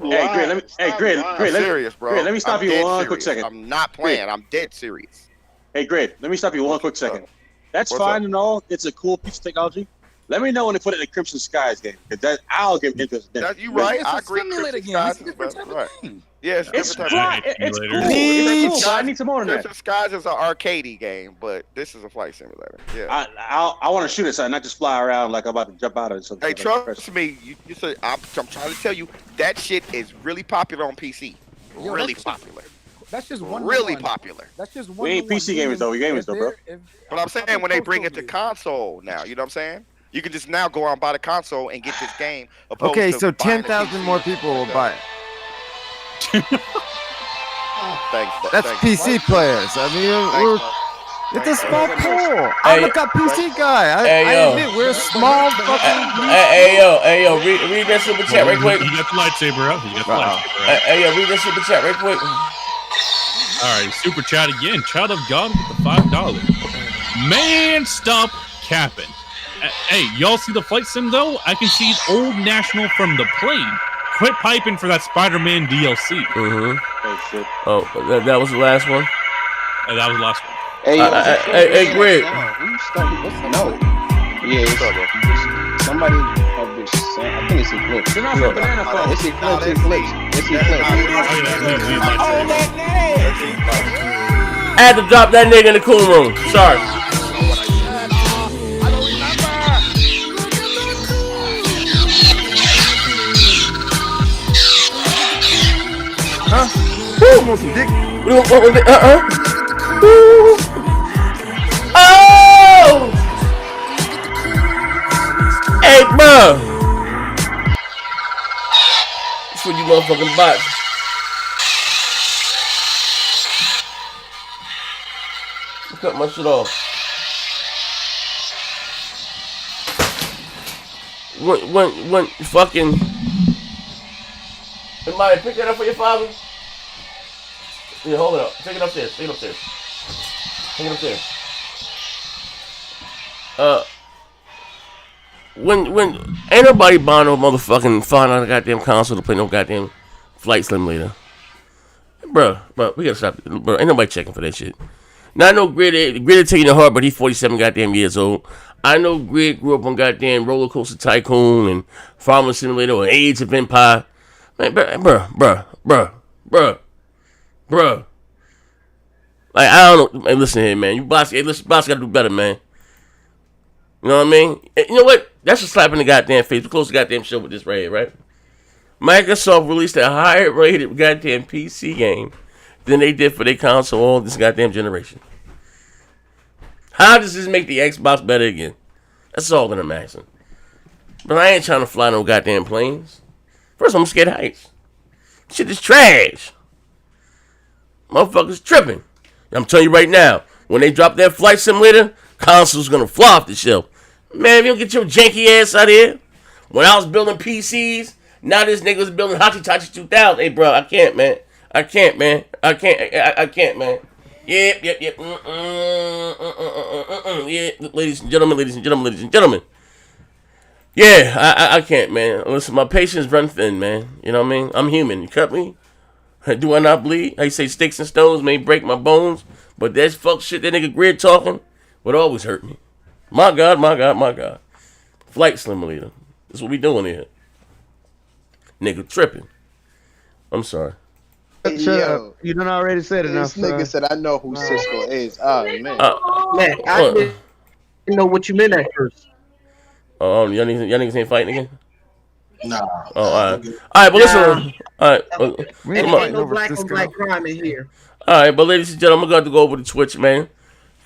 Grid, I'm serious, bro. Grid, let me stop you one quick second. I'm not playing. I'm dead serious. Hey, Grid, let me stop you one quick second. That's fine and all. It's a cool piece of technology. Let me know when they put it in the Crimson Skies game, because I'll get interested. You right. I agree. Simulator game. It's a different type of game. Yeah, it's cool. It's cool. I need some more than that. Crimson Skies is an arcadey game, but this is a flight simulator. Yeah. I want to shoot it, so not just fly around like I'm about to jump out of it. Hey, trust me. You said I'm trying to tell you that shit is really popular on PC. Really popular. That's just one. Really popular. That's just one. We ain't PC gamers though. We gamers though, bro. But I'm saying when they bring it to console now, you know what I'm saying? You can just now go out and buy the console and get this game. Okay, so 10,000 more people will buy it. That's PC players. I mean, it's a small pool. I'm a PC guy. I admit we're a small fucking. Hey yo, read that super chat right quick. You got the lightsaber up. Hey yo, read that super chat right quick. All right, super chat again. Child of God with the $5. Man, stop capping. Hey, y'all see the flight sim though? I can see Old National from the plane. Quit piping for that Spider-Man DLC. Oh, that was the last one? That was the last one. Hey, Greg. No. Yeah, somebody published. I think it's in clips. It's in I had to drop that nigga in the cool room. Sorry. Huh? You want some dick? Oh! Hey, bro. That's for you motherfucking bots. Cut my shit off. When fucking. Somebody pick that up for your father. Yeah, hold it up. Take it upstairs. Hang it up there. When ain't nobody buying no motherfucking $5 goddamn console to play no goddamn Flight Simulator. Bruh, we gotta stop. Bruh, ain't nobody checking for that shit. Now I know Grid taking it hard, but he's 47 goddamn years old. I know Grid grew up on goddamn Roller Coaster Tycoon and Farmer Simulator or Age of Empire. Man, bruh. Like, I don't know. Man, listen here, man. Boss gotta do better, man. You know what I mean? And you know what? That's a slap in the goddamn face. We close the goddamn show with this right here, right? Microsoft released a higher rated goddamn PC game than they did for their console all this goddamn generation. How does this make the Xbox better again? That's all that I'm asking. But I ain't trying to fly no goddamn planes. First, I'm scared of heights. Shit is trash. Motherfuckers tripping. I'm telling you right now, when they drop that Flight Simulator, console's gonna fly off the shelf. Man, if you don't get your janky ass out of here. When I was building PCs, now this nigga's building Hachitachi 2000. Hey, bro, I can't, man. I can't, man. I can't, man. Yep. Yeah, ladies and gentlemen. Yeah, I can't, man. Listen, my patience run thin, man. You know what I mean? I'm human. You cut me? Do I not bleed? I say sticks and stones may break my bones, but that fuck shit that nigga Grid talking would always hurt me. My God. Flight Simulator. That's what we doing here. Nigga tripping. I'm sorry. Hey, shut up. You done already said enough. This nigga said, I know who Cisco is. Oh, man. Man, I didn't know what you meant at first. Oh, y'all niggas ain't fighting again? Nah. Oh, all right. All right, but listen. All right. Ain't no black on black crime in here. All right, but ladies and gentlemen, I'm going to go over to Twitch, man.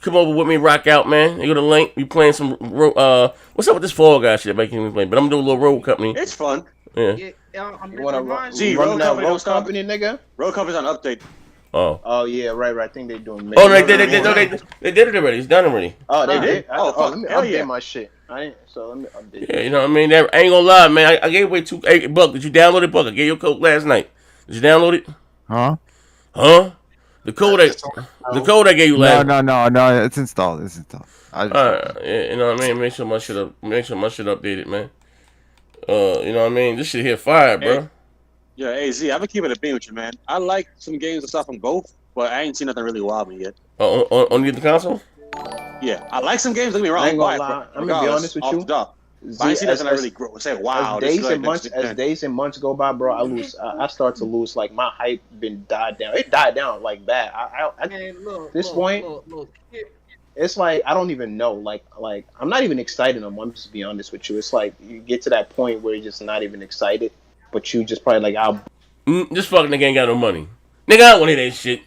Come over with me, rock out, man. You go to Link. We playing some. What's up with this Fall Guy shit making me play? But I'm gonna do a little road company. It's fun. Yeah. You want to run that road company, nigga? Road company's on update. Oh, yeah, right. I think they doing. Oh, they did it already. It's done already. Oh, they did. Fuck. Let me Hell update yeah. my shit. Let me update. Yeah, you know what I mean. I ain't gonna lie, man. I gave away $8. Did you download it, Buck? I gave you a code last night. Did you download it? Huh? The code I gave you last. No. It's installed. Yeah, you know what I mean. Make sure my shit updated, man. You know what I mean. This shit here fire, bro. Hey. Yeah, AZ, I've been keeping it being with you, man. I like some games and stuff on both, but I ain't seen nothing really wow me yet. On the console? Yeah, I like some games. Don't get me wrong. I ain't gonna lie. I'm gonna be honest with you. I ain't seen nothing I really say, wow. As days and months go by, bro, I start to lose. Like, my hype been died down. It died down like bad. It's like I don't even know. Like I'm not even excited no more. I'm just being honest with you. It's like you get to that point where you're just not even excited, but you just probably like this fucking nigga ain't got no money. Nigga, I don't want to hear that shit.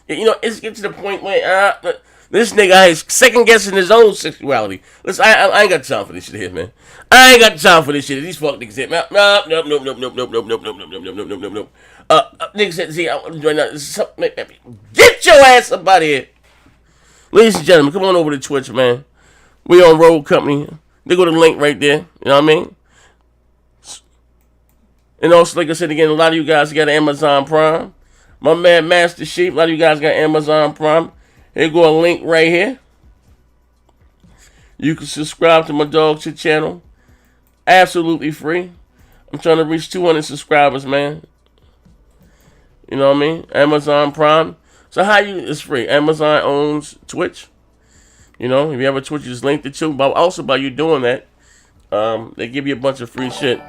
You know, it's get to the point where this nigga is second guessing his own sexuality. Listen, I ain't got time for this shit here, man. I ain't got time for this shit. These fuck niggas here, man. Nope. Niggas said, see, I want to join that. Get your ass up out of here. Ladies and gentlemen, come on over to Twitch, man. We on Road Company. They go to the link right there. You know what I mean? And also, like I said again, a lot of you guys got Amazon Prime. My man Master Chief, a lot of you guys got Amazon Prime. Here go a link right here. You can subscribe to my dog shit channel. Absolutely free. I'm trying to reach 200 subscribers, man. You know what I mean? Amazon Prime. So it's free. Amazon owns Twitch. You know, if you have a Twitch, you just link it to. But also by you doing that, they give you a bunch of free shit.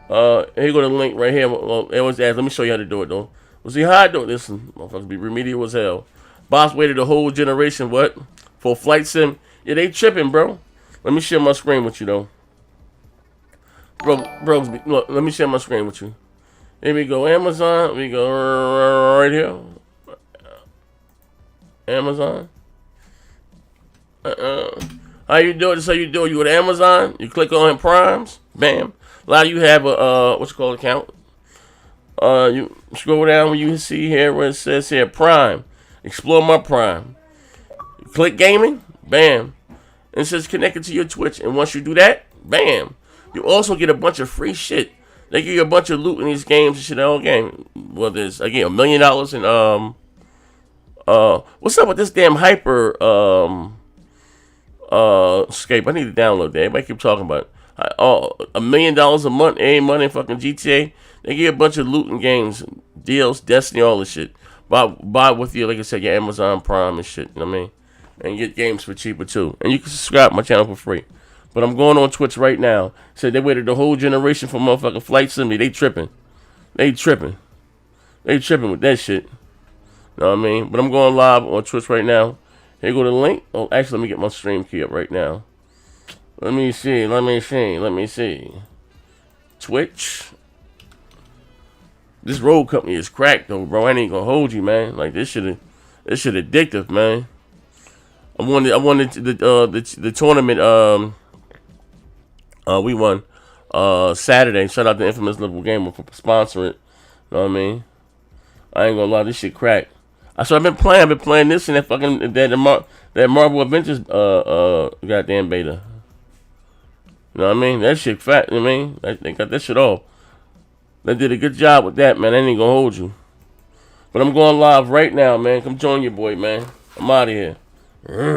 Here you go to the link right here. It was asked. Let me show you how to do it though. Well, see how I do it. Listen, motherfuckers be remedial as hell. Boss waited a whole generation, what? For Flight Sim. Yeah, they tripping, bro. Let me share my screen with you though. Bro, look, let me share my screen with you. Here we go, Amazon. We go right here. Amazon. How you do it? This how you do it. You go to Amazon. You click on Primes. Bam. A lot of you have a what's it called account. You scroll down when you see here where it says here Prime. Explore my Prime. You click gaming. Bam. And it says connected to your Twitch. And once you do that, bam. You also get a bunch of free shit. They give you a bunch of loot in these games and shit. All game. Well, there's again $1 million in What's up with this damn hyper escape? I need to download that. Everybody keep talking about it. $1 million a month, every month in fucking GTA. They get a bunch of looting games, deals, Destiny, all this shit. Buy with you, like I said, your Amazon Prime and shit. You know what I mean? And get games for cheaper too. And you can subscribe to my channel for free. But I'm going on Twitch right now. Said they waited the whole generation for motherfucking Flight Sim. They tripping. They tripping with that shit. Know what I mean? But I'm going live on Twitch right now. Here go the link. Oh, actually, let me get my stream key up right now. Let me see. Twitch. This road company is cracked though, bro. I ain't gonna hold you, man. Like this shit addictive, man. I won the tournament. We won Saturday. Shout out to Infamous Liverpool Gamer for sponsoring it. Know what I mean? I ain't gonna lie, this shit crack. So I've been playing this and that fucking that Marvel Adventures goddamn beta. You know what I mean? That shit fat. You know what I mean? They got that shit off. They did a good job with that, man. I ain't gonna hold you. But I'm going live right now, man. Come join your boy, man. I'm out of here.